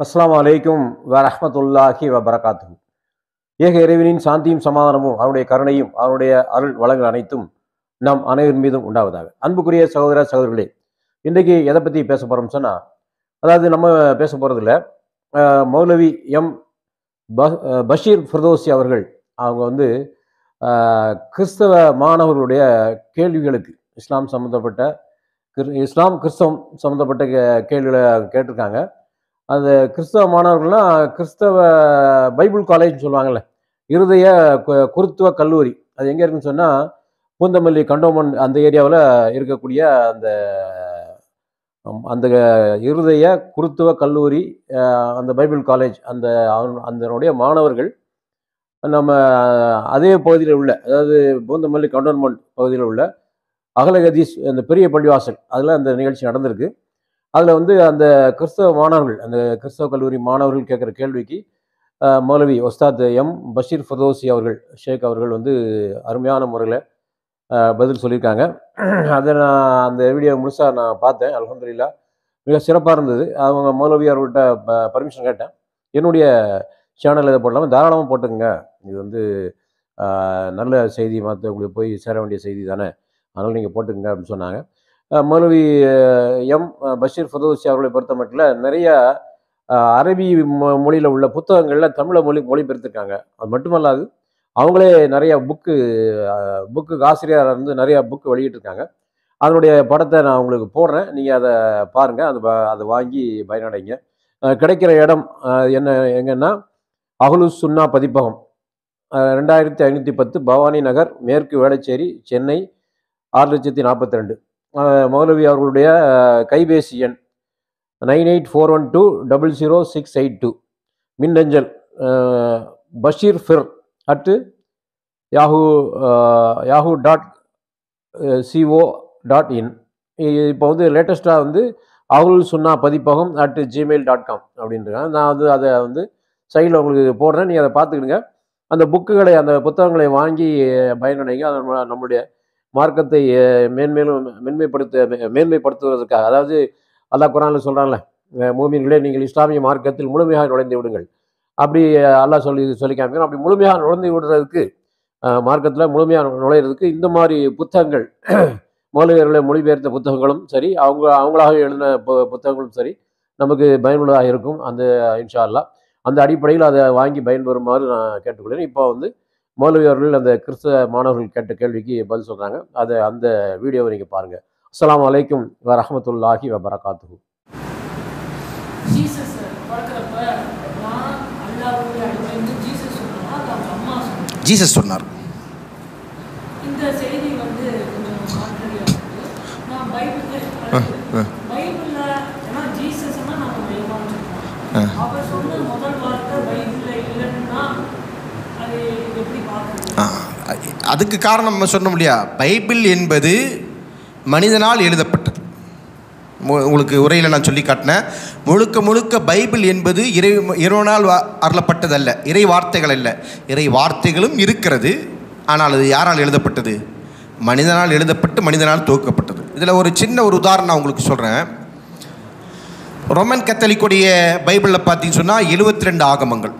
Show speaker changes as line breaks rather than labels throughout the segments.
அஸ்ஸலாமு அலைக்கும் வரஹ்மத்துல்லாஹி வபரகாத்துஹு. ஏக இறைவனின் சாந்தியும் சமாதானமும் அவருடைய கருணையும் அவருடைய அருள் வளங்கள் அனைத்தும் நம் அனைவரின் மீதும் உண்டாவதாக. அன்புக்குரிய சகோதர சகோதரிகளே, இன்றைக்கு எதை பற்றி பேச போகிறோம்னு சொன்னால், அதாவது நம்ம பேச போகிறதில்ல, மௌலவி எம் பஷீர் ஃபிர்தோசி அவர்கள் அவங்க வந்து கிறிஸ்தவ மாணவர்களுடைய கேள்விகளுக்கு இஸ்லாம் கிறிஸ்தவம் சம்மந்தப்பட்ட கேள்விகளை கேட்டிருக்காங்க. அந்த கிறிஸ்தவ மாணவர்கள்லாம் கிறிஸ்தவ பைபிள் காலேஜ்னு சொல்லுவாங்கள்ல, இருதய குருத்துவ கல்லூரி. அது எங்கே இருக்குன்னு சொன்னால், பூந்தமல்லி கண்டோமன் அந்த ஏரியாவில் இருக்கக்கூடிய அந்த அந்த இருதய குருத்துவ கல்லூரி, அந்த பைபிள் காலேஜ், அதனுடைய மாணவர்கள் நம்ம அதே பகுதியில் உள்ள, அதாவது பூந்தமல்லி கண்டோன்மெண்ட் பகுதியில் உள்ள அகலகதீஸ் அந்த பெரிய பள்ளிவாசல், அதில் அந்த நிகழ்ச்சி நடந்திருக்கு. அதில் வந்து அந்த கிறிஸ்தவ மாணவர்கள், அந்த கிறிஸ்தவ கல்லூரி மாணவர்கள் கேட்குற கேள்விக்கு மௌலவி உஸ்தாத் எம் பஷீர் ஃபிர்தோசி அவர்கள், ஷேக் அவர்கள் வந்து அருமையான முறையில் பதில் சொல்லியிருக்காங்க. அதை நான் அந்த வீடியோ முழுசாக நான் பார்த்தேன். அல்ஹம்துலில்லாஹ் மிக சிறப்பாக இருந்தது. அவங்க மௌலவி அவர்கள்ட்ட பர்மிஷன் கேட்டேன், என்னுடைய சேனல் இதை போடலாமல் தாராளமாக போட்டுக்குங்க, இது வந்து நல்ல செய்தி, மற்றவங்களுக்கு போய் சேர வேண்டிய செய்தி தானே, அதனால் நீங்கள் போட்டுக்குங்க அப்படின்னு சொன்னாங்க. மௌலவி எம் பஷீர் ஃபிர்தோசி அவர்களை பொறுத்த மட்டும் நிறைய அரபி மொழியில் உள்ள புத்தகங்களில் தமிழை மொழிபெயர்த்திருக்காங்க. அது மட்டுமல்லாது அவங்களே நிறைய புக்கு ஆசிரியராக இருந்து நிறையா புக்கு வெளியிட்டிருக்காங்க. அதனுடைய படத்தை நான் உங்களுக்கு போடுறேன், நீங்கள் அதை பாருங்கள், அதை வாங்கி பயனடைங்க. கிடைக்கிற இடம் எங்கன்னா அஹ்லுஸ் சுன்னா பதிப்பகம், 2510 பவானி நகர், மேற்கு வேளச்சேரி, சென்னை 6,42,042. மௌலவி அவர்களுடைய கைபேசி எண் 9841200682. மின்னஞ்சல் bashir@yahoo.co.in. இப்போ வந்து லேட்டஸ்ட்டாக வந்து அஹ்லுல் சுன்னா பதிப்பகம் @gmail.com அப்படின்றாங்க. நான் வந்து அதை வந்து சைடில் உங்களுக்கு போடுறேன், நீங்கள் அதை பார்த்துக்கிடுங்க. அந்த புக்குகளை, அந்த புத்தகங்களை வாங்கி பயனடைங்க. அதன் நம்முடைய மார்க்கத்தை மேன்மைப்படுத்துவதற்காக, அதாவது அல்லாஹ் குர்ஆனில் சொல்கிறான்ல, மூமின்களே நீங்கள் இஸ்லாமிய மார்க்கத்தில் முழுமையாக நுழைந்து விடுங்கள், அப்படி அல்லாஹ் சொல்லி காமிக்கிறோம். அப்படி முழுமையாக நுழைந்து விடுறதுக்கு, மார்க்கத்தில் முழுமையாக நுழையிறதுக்கு இந்த மாதிரி புத்தகங்கள், மௌலவியர்களை மொழிபெயர்த்த புத்தகங்களும் சரி, அவங்களாக எழுதின புத்தகங்களும் சரி, நமக்கு பயனுள்ளதாக இருக்கும். அந்த இன்ஷா அல்லாஹ் அந்த அடிப்படையில் அதை வாங்கி பயன்பெறுமாறு நான் கேட்டுக்கொள்கிறேன். இப்போ வந்து மௌலவி அவர்கள் அந்த கிறிஸ்தவ மாணவர்கள் கேட்ட கேள்விக்கு பதில் சொல்கிறாங்க. அந்த வீடியோவை நீங்கள் பாருங்கள். அஸ்ஸலாமு அலைக்கும் வரஹ்மத்துல்லாஹி வபரகாத்துஹு.
ஜீசஸ் சொன்னார்.
இந்த செய்தி வந்து கொஞ்சம் மாற்றடியா இருக்கு. நான் பைபிள்ல ஏன்னா ஜீசஸ்னா நம்ம மையமா வச்சிருக்கோம். அவர் சொன்ன முதல் வார்த்தை பைபிள்ல இல்லைன்னா அது எப்படி பார்க்கணும்?
அதுக்கு காரணம் நம்ம சொன்னோம் இல்லையா, பைபிள் என்பது மனிதனால் எழுதப்பட்டது. உங்களுக்கு உரையில் நான் சொல்லி காட்டினேன், முழுக்க பைபிள் என்பது இறைவனால் அருளப்பட்டதல்ல, இறை வார்த்தைகள் அல்ல. இறை வார்த்தைகளும் இருக்கிறது, ஆனால் அது யாரால் எழுதப்பட்டது? மனிதனால் எழுதப்பட்டு மனிதனால் துவக்கப்பட்டது. இதில் ஒரு சின்ன உதாரணம் நான் உங்களுக்கு சொல்கிறேன். ரோமன் கத்தோலிக்குடைய பைபிளில் பார்த்தீங்கன்னு சொன்னால் 72 ஆகமங்கள்,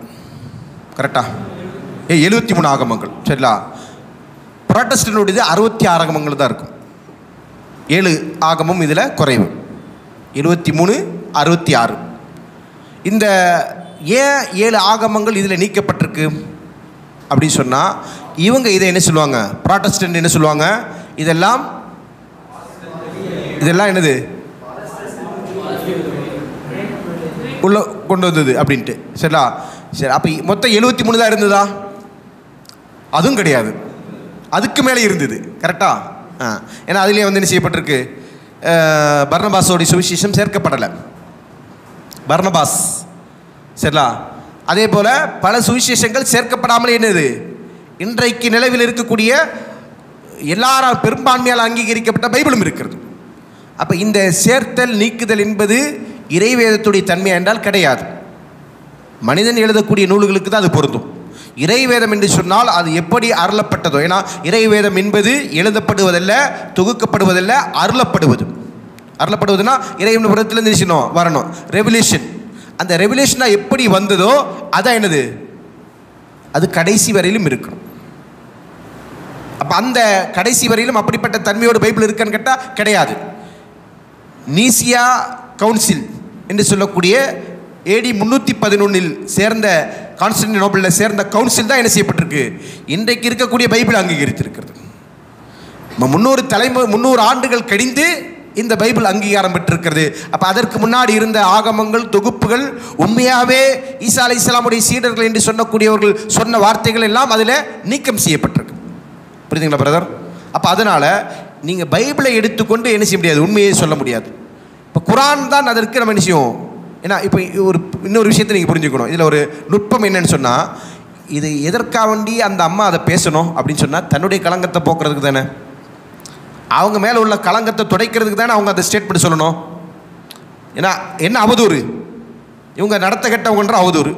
கரெக்டாக 73 ஆகமங்கள், சரிங்களா? புராட்டஸ்டன்டுடையது 66 ஆகமங்கள் தான் இருக்கும். 7 ஆகமும் இதில் குறைவு, 73 66. இந்த ஏன் 7 ஆகமங்கள் இதில் நீக்கப்பட்டிருக்கு அப்படின்னு சொன்னால், இவங்க இதை என்ன சொல்லுவாங்க, புராட்டஸ்டன்ட் என்ன சொல்லுவாங்க, இதெல்லாம் என்னது உள்ள கொண்டு வந்தது அப்படின்ட்டு, சரிங்களா? சரி, அப்போ மொத்தம் 73 தான் இருந்ததா? அதுவும் கிடையாது, அதுக்கு மேலே இருந்தது, கரெக்டா? ஏன்னா அதிலே வந்து என்ன செய்யப்பட்டிருக்கு, பர்னபாஸோடைய சுவிசேஷம் சேர்க்கப்படலை, பர்னபாஸ், சரிங்களா? அதே போல் பல சுவிசேஷங்கள் சேர்க்கப்படாமலே என்னது இன்றைக்கு நிலவில் இருக்கக்கூடிய எல்லாரும் பெரும்பான்மையால் அங்கீகரிக்கப்பட்ட பைபிளும் இருக்கிறது. அப்போ இந்த சேர்த்தல் நீக்குதல் என்பது இறைவேதத்துடைய தன்மை என்றால் கிடையாது. மனிதன் எழுதக்கூடிய நூல்களுக்கு தான் அது பொருந்தும். இறைவேதம் என்று சொன்னால் அது எப்படி அருளப்பட்டதோ, ஏன்னா இறைவேதம் என்பது எழுதப்படுவதல்ல, தொகுக்கப்படுவதல்ல, அருளப்படுவது. அருளப்படுவதுன்னா இறைவன் புறத்திலிருந்து வரணும், ரெவல்யூஷன். அந்த ரெவலேஷனாக எப்படி வந்ததோ அதான் என்னது, அது கடைசி வரையிலும் இருக்கணும். அப்போ அந்த கடைசி வரையிலும் அப்படிப்பட்ட தன்மையோடு பைபிள் இருக்கான்னு கேட்டால் கிடையாது. நீசியா கவுன்சில் என்று சொல்லக்கூடிய AD 311 சேர்ந்த கான்ஸ்டன்டினோபிளில் சேர்ந்த கவுன்சில் தான் என்ன செய்யப்பட்டிருக்கு, இன்றைக்கு இருக்கக்கூடிய பைபிள் அங்கீகரித்திருக்கிறது. 300 ஆண்டுகள் கழிந்து இந்த பைபிள் அங்கீகாரம் பெற்றிருக்கிறது. அப்போ அதற்கு முன்னாடி இருந்த ஆகமங்கள் தொகுப்புகள் உண்மையாகவே ஈசா அலைஹிஸ்ஸலாமுடைய சீடர்கள் என்று சொல்லக்கூடியவர்கள் சொன்ன வார்த்தைகள் எல்லாம் அதில் நீக்கம் செய்யப்பட்டிருக்கு. புரியுதுங்களா பிரதர்? அப்போ அதனால் நீங்கள் பைபிளை எடுத்துக்கொண்டு என்ன செய்ய முடியாது, உண்மையை சொல்ல முடியாது. இப்போ குரான் தான் அதற்கு நம்ம என்ன செய்வோம். ஏன்னா இப்போ இன்னொரு விஷயத்தை நீங்கள் புரிஞ்சுக்கணும். இதில் ஒரு நுட்பம் என்னன்னு சொன்னால், இது எதற்காக வேண்டி அந்த அம்மா அதை பேசணும் அப்படின்னு சொன்னால் தன்னுடைய களங்கத்தை போக்குறதுக்கு தானே, அவங்க மேலே உள்ள களங்கத்தை துடைக்கிறதுக்கு தானே அவங்க அந்த ஸ்டேட்மெண்ட் சொல்லணும். ஏன்னா என்ன அவதூறு, இவங்க நடத்த கெட்டவங்கன்ற அவதூறு.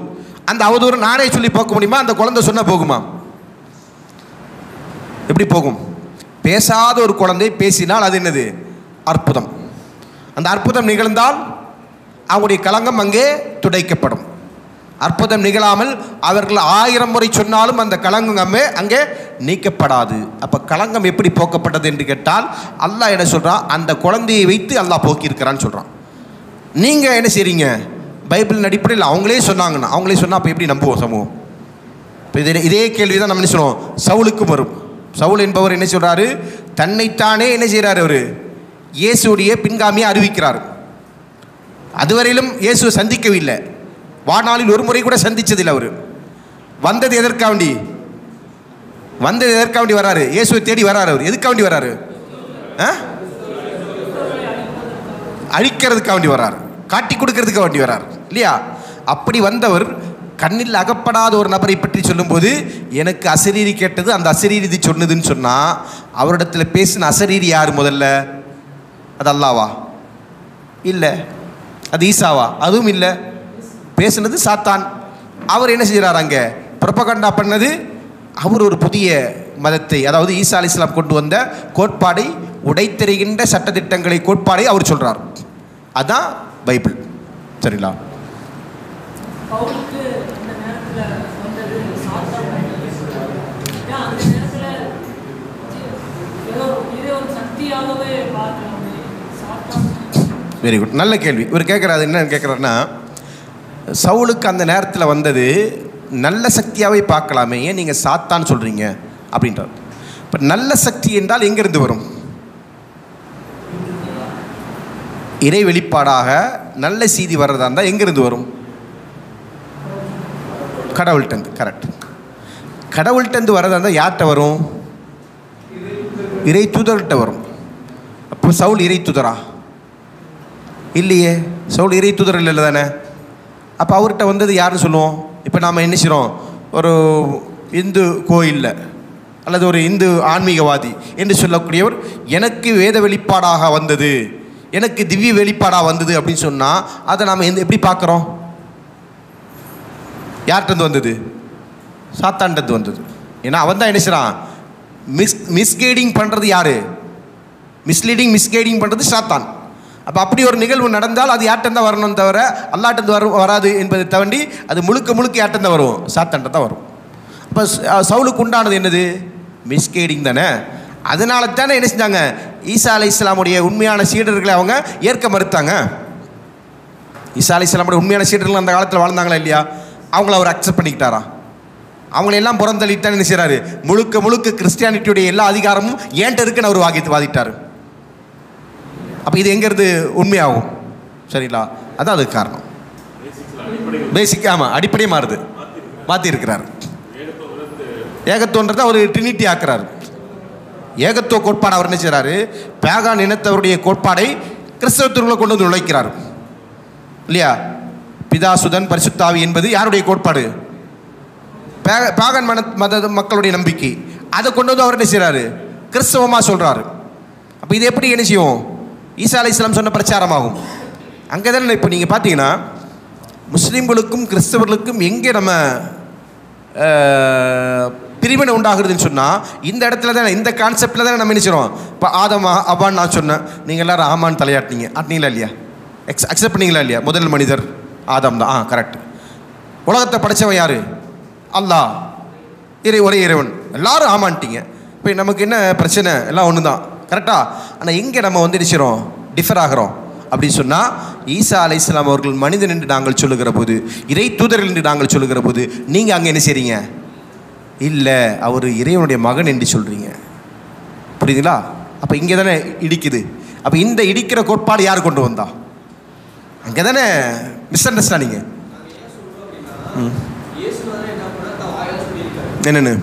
அந்த அவதூறு நானே சொல்லி போக்க முடியுமா? அந்த குழந்தை சொன்னால் போகுமா? எப்படி போகும்? பேசாத ஒரு குழந்தை பேசினால் அது என்னது, அற்புதம். அந்த அற்புதம் நிகழ்ந்தால் அவங்களுடைய களங்கம் அங்கே துடைக்கப்படும். அற்புதம் நிகழாமல் அவர்கள் 1000 முறை சொன்னாலும் அந்த களங்கம் அங்கே நீக்கப்படாது. அப்போ களங்கம் எப்படி போக்கப்பட்டது என்று கேட்டால், அல்லாஹ் என்ன சொல்கிறான், அந்த குழந்தையை வைத்து அல்லாஹ் போக்கியிருக்கிறான்னு சொல்கிறான். நீங்கள் என்ன செய்கிறீங்க, பைபிளின் அடிப்படையில் அவங்களே சொன்னாங்கன்னா, அவங்களே சொன்னால் அப்போ எப்படி நம்புவோம் சமூகம்? இப்போ இதே கேள்வி தான் நம்ம என்ன சொல்லுவோம், சவுலுக்கும் வரும். சவுல் என்பவர் என்ன சொல்கிறாரு, தன்னைத்தானே என்ன செய்கிறார், அவர் இயேசுடைய பின்காமியை அறிவிக்கிறார். அதுவரையிலும் இயேசுவை சந்திக்கவில்லை, வாழ்நாளில் ஒரு முறை கூட சந்தித்ததில்லை. அவர் வந்தது எதற்காண்டி வராரு, இயேசுவை தேடி வராரு. அவர் எதுக்காண்டி வராரு, அழிக்கிறதுக்காக வேண்டி வராரு, காட்டி கொடுக்கறதுக்காக வேண்டி வராரு இல்லையா? அப்படி வந்தவர் கண்ணில் அகப்படாத ஒரு நபரை பற்றி சொல்லும்போது, எனக்கு அசரீரி கேட்டது, அந்த அசரீரி இது சொன்னதுன்னு சொன்னால், அவரிடத்தில் பேசின அசரீரி யார் முதல்ல? அது அல்லாவா? இல்லை. அது ஈசாவா? அதுவும் இல்லை. பேசுனது சாத்தான். அவர் என்ன செய்கிறார், அங்கே புரபகண்டா பண்ணது. அவர் ஒரு புதிய மதத்தை, அதாவது ஈசா அலைஹிஸ்ஸலாம் கொண்டு வந்த கோட்பாடை உடைத்தெறிகின்ற சட்டத்திட்டங்களை, கோட்பாடை அவர் சொல்கிறார். அதுதான் பைபிள். சரிங்களா? வெரி குட், நல்ல கேள்வி. இவர் கேட்குறாரு, என்ன கேட்குறாருன்னா, சவுலுக்கு அந்த நேரத்தில் வந்தது நல்ல சக்தியாகவே பார்க்கலாமே, ஏன் நீங்கள் சாத்தான் சொல்கிறீங்க அப்படின்றார். இப்போ நல்ல சக்தி என்றால் எங்கேருந்து வரும்? இறை வெளிப்பாடாக நல்ல செய்தி வர்றதா இருந்தால் எங்கேருந்து வரும்? கடவுள்கிட்டருந்து. கரெக்ட். கடவுள்கிட்டருந்து வர்றதா இருந்தால் யார்கிட்ட வரும்? இறை தூதர்கிட்ட வரும். அப்போ சவுல் இறை தூதரா? இல்லையே, சவுல் இறை தூதர் இல்லை தானே. அப்போ அவர்கிட்ட வந்தது யாருன்னு சொல்லுவோம்? இப்போ நாம் என்ன செய்கிறோம், ஒரு இந்து கோயிலில் அல்லது ஒரு இந்து ஆன்மீகவாதி என்று சொல்லக்கூடியவர் எனக்கு வேத வெளிப்பாடாக வந்தது, எனக்கு திவ்ய வெளிப்பாடாக வந்தது அப்படின்னு சொன்னால், அதை நாம் எப்படி பார்க்குறோம்? யார்கிட்ட வந்தது? சாத்தான்ட்டு வந்தது. ஏன்னா அவன் தான் என்ன செய்கிறான், மிஸ்கைடிங் பண்ணுறது யார்? மிஸ்கைடிங் பண்ணுறது சாத்தான். அப்போ அப்படி ஒரு நிகழ்வு நடந்தால் அது யார்கிட்ட வரணும் தவிர அல்லாஹ்கிட்ட வராது என்பதை தாண்டி அது முழுக்க யார்கிட்ட வரும்? சாத்தான்கிட்ட தான் வரும். அப்போ சவுலுக்கு உண்டானது என்னது? மிஸ்கைடிங் தானே. அதனால தானே என்ன செஞ்சாங்க, ஈசா அலைஹிஸ்ஸலாமுடைய உண்மையான சீடர்களை அவங்க ஏற்க மறுத்தாங்க. ஈசா அலைஹிஸ்ஸலாமுடைய உண்மையான சீடர்கள் அந்த காலத்தில் வாழ்ந்தாங்களா இல்லையா? அவங்கள அவர் அக்செப்ட் பண்ணிக்கிட்டாரா? அவங்களெல்லாம் புறந்தள்ளித்தான் என்ன செய்கிறாரு, முழுக்க கிறிஸ்டியானிட்டியுடைய எல்லா அதிகாரமும் ஏன்ட்டு இருக்குன்னு அவர் வாதிட்டார். அப்போ இது எங்கேருந்து உண்மையாகும்? சரிங்களா? அதான் அதுக்கு காரணம். பேசிக் ஆமாம், அடிப்படையே மாற்றி இருக்கிறார். ஏகத்துவன்றதை அவர் ட்ரினிட்டி ஆக்குறாரு. ஏகத்துவ கோட்பாடு அவர் என்ன செய்கிறாரு, பேகான் இனத்தவருடைய கோட்பாடை கிறிஸ்தவத்திற்குள்ள கொண்டு வந்து நுழைக்கிறார் இல்லையா? பிதா சுதன் பரிசுத்தாவி என்பது யாருடைய கோட்பாடு? பேகான் மத மக்களுடைய நம்பிக்கை. அதை கொண்டு வந்து அவர் என்ன செய்கிறாரு, கிறிஸ்தவமாக சொல்கிறாரு. அப்போ இது எப்படி என்ன செய்யும்? ஈசா அலைஹிஸ்ஸலாம் சொன்ன பிரச்சாரமாகும். அங்கே தானே இப்போ நீங்கள் பார்த்தீங்கன்னா முஸ்லீம்களுக்கும் கிறிஸ்தவர்களுக்கும் எங்கே நம்ம பிரிவினை உண்டாகுதுன்னு சொன்னால், இந்த இடத்துல தானே, இந்த கான்செப்டில் தானே நம்ம நினைச்சிடும். இப்போ ஆதமா அவ்வான்னு நான் சொன்னேன், நீங்கள் எல்லோரும் ஆமான்னு தலையாட்டினீங்க, ஆட்டினீங்களா இல்லையா? அக்செப்ட் பண்ணிங்களா இல்லையா? முதல் மனிதர் ஆதாம் தான். கரெக்ட். உலகத்தை படைச்சவன் யார்? அல்லாஹ், ஒரே இறைவன். எல்லாரும் ஆமான்ட்டீங்க. இப்போ நமக்கு என்ன பிரச்சனை? எல்லாம் ஒன்று தான், கரெக்டாக. ஆனால் எங்கே நம்ம வந்து நினைச்சிரோம், டிஃபர் ஆகிறோம் அப்படின்னு சொன்னால், ஈசா அலைஹிஸ்ஸலாம் அவர்கள் மனிதன் என்று நாங்கள் சொல்லுகிற போது, இறை தூதர்கள் என்று நாங்கள் சொல்லுகிற போது, நீங்கள் அங்கே என்ன செய்கிறீங்க? இல்லை, அவர் இறைவனுடைய மகன் என்று சொல்கிறீங்க. புரியுதுங்களா? அப்போ இங்கே தானே இடிக்குது. அப்போ இந்த இடிக்கிற கோட்பாடு யார் கொண்டு வந்தா? அங்கே தானே மிஸ் அண்டர்ஸ்டாண்டிங்க. என்னென்னு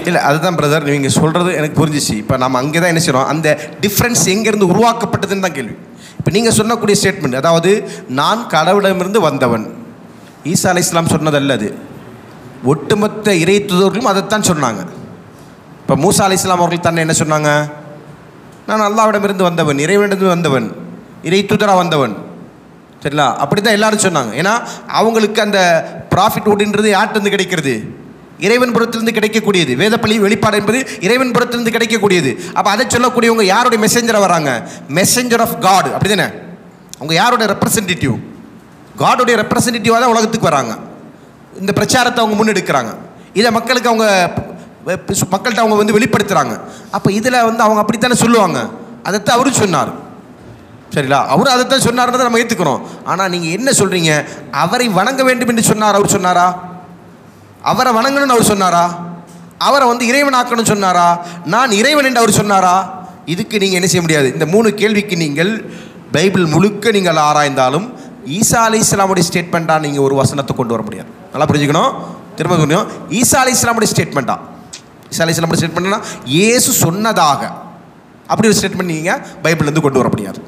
இல்லை, அதுதான் பிரதர் நீங்கள் சொல்கிறது எனக்கு புரிஞ்சிச்சு. இப்போ நம்ம அங்கே தான் என்ன செய்கிறோம், அந்த டிஃப்ரென்ஸ் எங்கேருந்து உருவாக்கப்பட்டதுன்னு தான் கேள்வி. இப்போ நீங்கள் சொன்னக்கூடிய ஸ்டேட்மெண்ட், அதாவது நான் கடவுளிடமிருந்து வந்தவன், ஈசா அலைஹிஸ்ஸலாம் சொன்னதல்ல அது. ஒட்டுமொத்த இறை தூதர்களும் அதைத்தான் சொன்னாங்க. இப்போ மூசா அலைஹிஸ்ஸலாம் அவர்கள் தன்னை என்ன சொன்னாங்க? நான் அல்லாஹ்விடமிருந்து வந்தவன், இறைவனிடமிருந்து வந்தவன், இறை தூதராக வந்தவன். சரிங்களா? அப்படி தான் எல்லாரும் சொன்னாங்க. ஏன்னா அவங்களுக்கு அந்த ப்ராஃபிட் உட்ன்றது யார்கிட்டருந்து கிடைக்கிறது? இறைவன் புறத்திலிருந்து கிடைக்கக்கூடியது. வேதப்பள்ளி வெளிப்பாடு என்பது இறைவன் புறத்திலிருந்து கிடைக்கக்கூடியது. அப்போ அதை சொல்லக்கூடியவங்க யாருடைய மெசேஞ்சராக வராங்க? Messenger of God. அப்படி தானே? அவங்க யாருடைய ரெப்ரசன்டேட்டிவ்? காடோடைய ரெப்ரசன்டேட்டிவாக தான் உலகத்துக்கு வராங்க. இந்த பிரச்சாரத்தை அவங்க முன்னெடுக்கிறாங்க. இதை மக்களுக்கு மக்கள்கிட்ட அவங்க வந்து வெளிப்படுத்துகிறாங்க. அப்போ இதில் வந்து அவங்க அப்படித்தானே சொல்லுவாங்க. அதைத்தான் அவரும் சொன்னார். சரிங்களா? அவரும் அதைத்தான் சொன்னார்ன்றதை நம்ம ஏற்றுக்கிறோம். ஆனால் நீங்கள் என்ன சொல்கிறீங்க? அவரை வணங்க வேண்டும் என்று சொன்னார். அவர் சொன்னாரா? அவரை வணங்கணும்னு அவர் சொன்னாரா? அவரை வந்து இறைவனாக்கணும்னு சொன்னாரா? நான் இறைவன் என்று அவர் சொன்னாரா? இதுக்கு நீங்கள் என்ன செய்ய முடியாது. இந்த 3 கேள்விக்கு நீங்கள் பைபிள் முழுக்க நீங்கள் ஆராய்ந்தாலும் ஈசா அலைஹிஸ்ஸலாமுடைய ஸ்டேட்மெண்ட்டாக நீங்கள் ஒரு வசனத்தை கொண்டு வர முடியாது. நல்லா புரிஞ்சுக்கணும். திரும்ப புரியும். ஈசா அலைஹிஸ்ஸலாமுடைய ஸ்டேட்மெண்ட்டா? ஈசா அலைஹிஸ்ஸலாமுடைய ஸ்டேட்மெண்ட்னா இயேசு சொன்னதாக அப்படி ஒரு ஸ்டேட்மெண்ட் நீங்கள் பைபிள்லேருந்து கொண்டு வர முடியாது.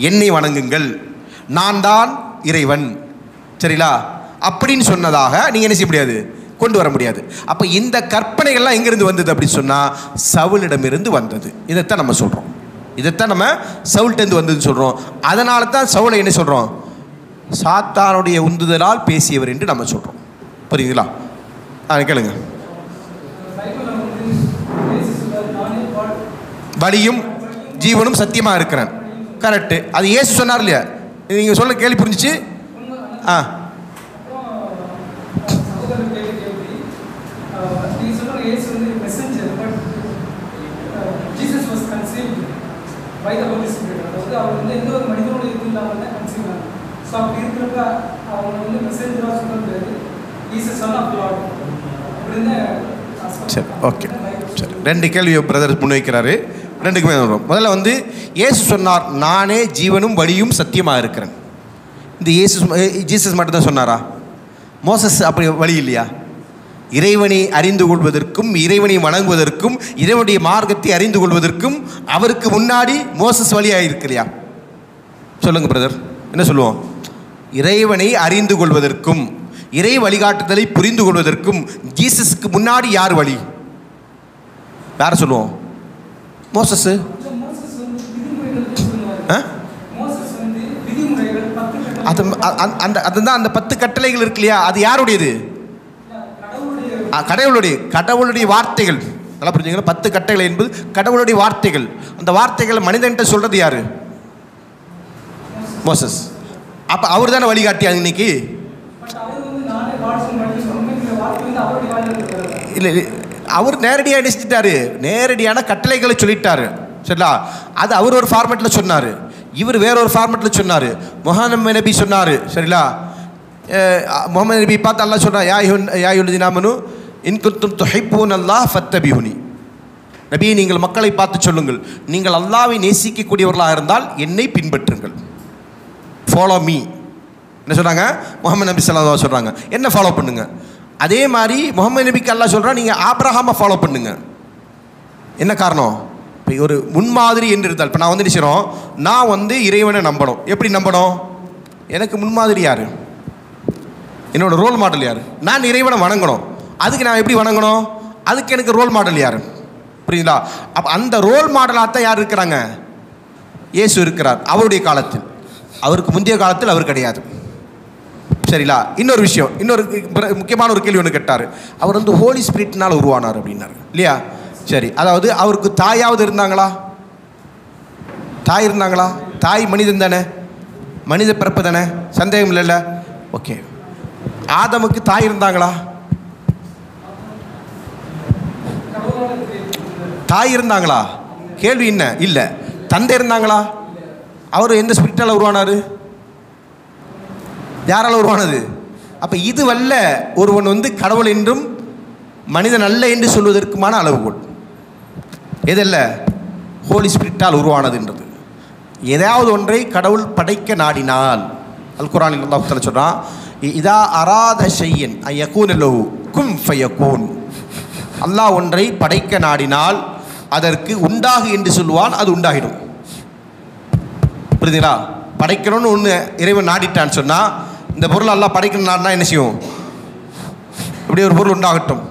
என்னை வணங்குங்கள், நான் தான் இறைவன், சரிங்களா, அப்படின்னு சொன்னதாக நீங்கள் என்ன செய்ய முடியாது, கொண்டு வர முடியாது. அப்போ இந்த கற்பனைகள்லாம் எங்கேருந்து வந்தது அப்படின்னு சொன்னால் சவுலிடமிருந்து வந்தது. இதைத்தான் நம்ம சொல்கிறோம். இதைத்தான் நம்ம சவுல்கிட்டேருந்து வந்ததுன்னு சொல்கிறோம். அதனால தான் சவுலை என்ன சொல்கிறோம்? சாத்தானுடைய உந்துதலால் பேசியவர் என்று நம்ம சொல்கிறோம். புரியுதுங்களா? கேளுங்க. வழியும் ஜீவனும் சத்தியமாக இருக்கிறேன். கரெக்டு. அது இயேசு சொன்னார் இல்லையா? நீங்கள் சொல்ல கேள்வி புரிஞ்சிச்சு. சரி, ஓகே. சரி, 2 கேள்வி பிரதர் முன்வைக்கிறாரு. 2க்குமே வரும். முதல்ல வந்து இயேசு சொன்னார், நானே ஜீவனும் வழியும் சத்தியமாக இருக்கிறேன். இந்த ஜீசஸ் மட்டும்தான் சொன்னாரா? மோசஸ் அப்படி வழி இல்லையா? இறைவனை அறிந்து கொள்வதற்கும் இறைவனை வணங்குவதற்கும் இறைவனுடைய மார்க்கத்தை அறிந்து கொள்வதற்கும் அவருக்கு முன்னாடி மோசஸ் வழியாக இருக்கிறியா? சொல்லுங்க பிரதர், என்ன சொல்லுவோம்? இறைவனை அறிந்து கொள்வதற்கும் இறை வழிகாட்டுதலை புரிந்து கொள்வதற்கும் ஜீசஸ்க்கு முன்னாடி யார் வழி? யாரை சொல்லுவோம்? மோசஸ். அதுதான் அந்த 10 கட்டளைகள் இருக்கு இல்லையா? அது யாருடையது? கடவுளுடைய வார்த்தைகள். நல்லா புரிஞ்சுங்க. 10 கட்டளை என்பது கடவுளுடைய வார்த்தைகள். அந்த வார்த்தைகளை மனிதன்கிட்ட சொல்றது யாரு? மோசஸ். அப்ப அவர் தானே வழிகாட்டியா இன்னைக்கு? இல்லை, அவர் நேரடியாக நினைச்சிட்டாரு, நேரடியான கட்டளைகளை சொல்லிட்டாரு. சரிங்களா? அது அவர் ஒரு ஃபார்மேட்டில் சொன்னார், இவர் வேற ஒரு ஃபார்மேட்டில் சொன்னார். முஹம்மது நபி சொன்னார். சரிங்களா? முஹம்மது நபி பார்த்து அல்லாஹ் சொன்னார், யா யுல்லதீன ஆமனு இன் குன்தும் துஹிப்பூனல்லாஹ் ஃபத்தபிஹுனி. நபி, நீங்கள் மக்களை பார்த்து சொல்லுங்கள், நீங்கள் அல்லாஹ்வை நேசிக்கக்கூடியவர்களாக இருந்தால் என்னை பின்பற்றுங்கள். Follow me. என்ன சொல்கிறாங்க? முஹம்மது நபி ஸல்லல்லாஹு அலைஹி வஸல்லம் சொல்கிறாங்க, என்ன ஃபாலோ பண்ணுங்க. அதே மாதிரி முஹம்மது நபிக்கு அல்லாஹ் சொல்கிறான், நீங்கள் ஆபிரகாமை ஃபாலோ பண்ணுங்க. என்ன காரணம்? இப்போ ஒரு முன்மாதிரி என்று இருந்தால், இப்போ நான் வந்து நினைச்சிடும், நான் வந்து இறைவனை நம்பணும். எப்படி நம்பணும்? எனக்கு முன்மாதிரி யார்? என்னோட ரோல் மாடல் யார்? நான் இறைவனை வணங்கணும். அதுக்கு நான் எப்படி வணங்கணும்? அதுக்கு எனக்கு ரோல் மாடல் யார்? புரியுங்களா? அப்போ அந்த ரோல் மாடலாக தான் யார் இருக்கிறாங்க? இயேசு இருக்கிறார். அவருடைய காலத்தில், அவருக்கு முந்தைய காலத்தில் அவர் கிடையாது. சரிங்களா? இன்னொரு விஷயம், இன்னொரு முக்கியமான ஒரு கேள்வி ஒன்று கேட்டார். அவர் வந்து ஹோலி ஸ்பிரிட்னால் உருவானார் அப்படின்னாரு இல்லையா? சரி, அதாவது அவருக்கு தாயாவது இருந்தாங்களா? தாய் இருந்தாங்களா? தாய் மனிதன் தானே, மனித பிறப்பு தானே, சந்தேகம் இல்லைல்ல? ஓகே. ஆதமுக்கு தாய் இருந்தாங்களா? தாய் இருந்தாங்களா? கேள்வி என்ன? இல்லை. தந்தை இருந்தாங்களா? அவர் எந்த ஸ்பிரிட்டால் உருவானார்? யாரால் உருவானது? அப்போ இது வல்ல ஒருவன் வந்து கடவுள் என்றும் மனிதன் அல்ல என்று சொல்வதற்குமான அளவுகோல் எதல்ல? ஹோலி ஸ்பிரிட்டால் உருவானதுன்றது. ஏதாவது ஒன்றை கடவுள் படைக்க நாடினால், அல் குர்ஆனில் அல்லாஹ் தஆலா சொல்றான், இதா அராத ஷையன் அயகூன லஹு கும் ஃபயகூன். அல்லாஹ் ஒன்றை படைக்க நாடினால் அதற்கு உண்டாகு என்று சொல்லுவான், அது உண்டாகிடும். புரியுதுங்களா? படைக்கணும்னு ஒன்று இறைவன் நாடிட்டான்னு சொன்னால், இந்த பொருள் அல்லாஹ் படைக்கணும் நாடினா என்ன செய்யும்? இப்படி ஒரு பொருள் உண்டாகட்டும்,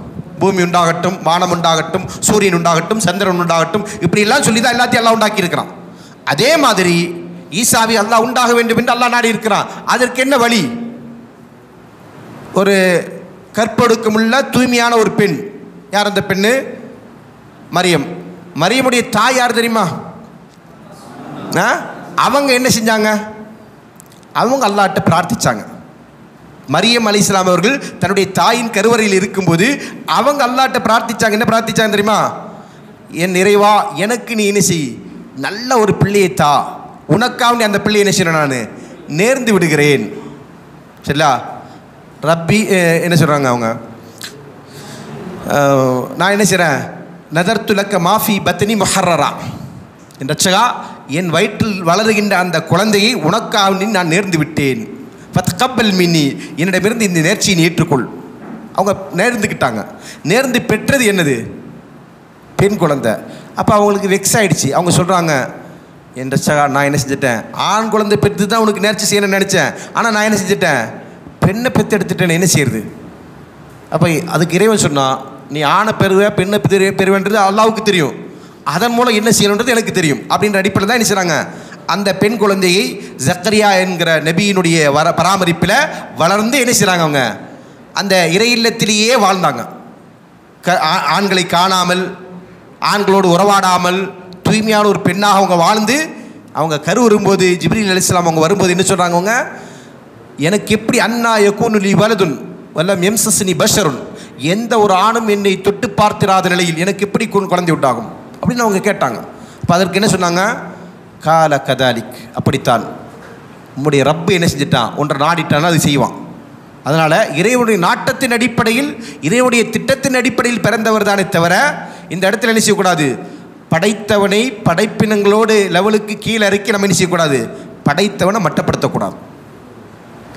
பூமி உண்டாகட்டும், வானம் உண்டாகட்டும், சூரியன் உண்டாகட்டும், சந்திரன் உண்டாகட்டும், இப்படிலாம் சொல்லி தான் எல்லாத்தையும் அல்லாஹ் உண்டாக்கி இருக்கிறான். அதே மாதிரி ஈசாவை அல்லாஹ் உண்டாக வேண்டும் என்று அல்லாஹ் நாடி இருக்கிறான். அதற்கு என்ன வழி? ஒரு கற்பொடுக்கமுள்ள தூய்மையான ஒரு பெண். யார் அந்த பெண்ணு? மரியம். மரியமுடைய தாய் யார் தெரியுமா? அவங்க என்ன செஞ்சாங்க? அவங்க அல்லாஹ்ட்ட பிரார்த்திச்சாங்க. மரியம் அலைஹிஸ்ஸலாம் அவர்கள் தன்னுடைய தாயின் கருவறையில் இருக்கும்போது அவங்க அல்லாஹ்ட்ட பிரார்த்திச்சாங்க. என்ன பிரார்த்திச்சாங்க தெரியுமா? என் இறைவா, எனக்கு நீ என்ன செய், நல்ல ஒரு பிள்ளையை தா, உனக்காக அந்த பிள்ளையை என்ன செய்யணும், நான் நேர்ந்து விடுகிறேன். சரிங்களா? ரப்பி என்ன சொல்கிறாங்க அவங்க? நான் என்ன செய்கிறேன்? நதர்துலக்க மாஃபி பத்னி முஹர்ரரா. என் ரட்சகா, என் வயிற்றில் வளருகின்ற அந்த குழந்தையை உனக்காக நான் நேர்ந்து விட்டேன். ஃபத்கப்பல் மின்னி, என்னிடமிருந்து இந்த நேர்ச்சியை நீ ஏற்றுக்கொள். அவங்க நேர்ந்துக்கிட்டாங்க. நேர்ந்து பெற்றது என்னது? பெண் குழந்தை. அப்போ அவங்களுக்கு வெக்ஸ் ஆகிடுச்சு. அவங்க சொல்கிறாங்க, என் ரட்சகா, நான் என்ன செஞ்சிட்டேன்? ஆண் குழந்தை பெற்று தான் உனக்கு நேர்ச்சி செய்யணும்னு நினச்சேன், ஆனால் நான் என்ன செஞ்சிட்டேன்? பெண்ணை பெற்று எடுத்துட்டேன். என்ன செய்யுது? அப்போ அதுக்கு இறைவன் சொன்னால், நீ ஆணை பெறுவ பெண்ணை பெறுவேன்றது அல்லாஹ்வுக்கு தெரியும், அதன் மூலம் என்ன செய்யணுன்றது எனக்கு தெரியும் அப்படின்ற அடிப்படையில் தான் என்ன செய்கிறாங்க? அந்த பெண் குழந்தையை ஜக்கரியா என்கிற நபியினுடைய பராமரிப்பில் வளர்ந்து என்ன செய்கிறாங்க? அவங்க அந்த இறை இல்லத்திலேயே வாழ்ந்தாங்க. ஆண்களை காணாமல், ஆண்களோடு உறவாடாமல், தூய்மையான ஒரு பெண்ணாக அவங்க வாழ்ந்து, அவங்க கரு வரும்போது ஜிப்ரீல் அலைஹிஸ்ஸலாம் அவங்க வரும்போது என்ன சொல்கிறாங்க? அவங்க, எனக்கு எப்படி அன்னா யகூனுலி வலதுன் வல்லம் எம்சஸ்னி பஷருன், எந்த ஒரு ஆணும் என்னை தொட்டு பார்த்திராத நிலையில் எனக்கு எப்படி குழந்தை உண்டாகும் அப்படின்னு அவங்க கேட்டாங்க. அப்போ அதற்கு என்ன சொன்னாங்க? கால கதாலிக், அப்படித்தான் உம்முடைய ரப்பு என்ன செஞ்சிட்டான், ஒன்றை நாடிட்டான்னா அது செய்வான். அதனால் இறைவனுடைய நாட்டத்தின் அடிப்படையில், இறைவனுடைய திட்டத்தின் அடிப்படையில் பிறந்தவர் தானே தவிர இந்த இடத்துல என்ன செய்யக்கூடாது? படைத்தவனை படைப்பினங்களோடு லெவலுக்கு கீழே இறக்கி நம்ம என்ன செய்யக்கூடாது? படைத்தவனை மட்டப்படுத்தக்கூடாது.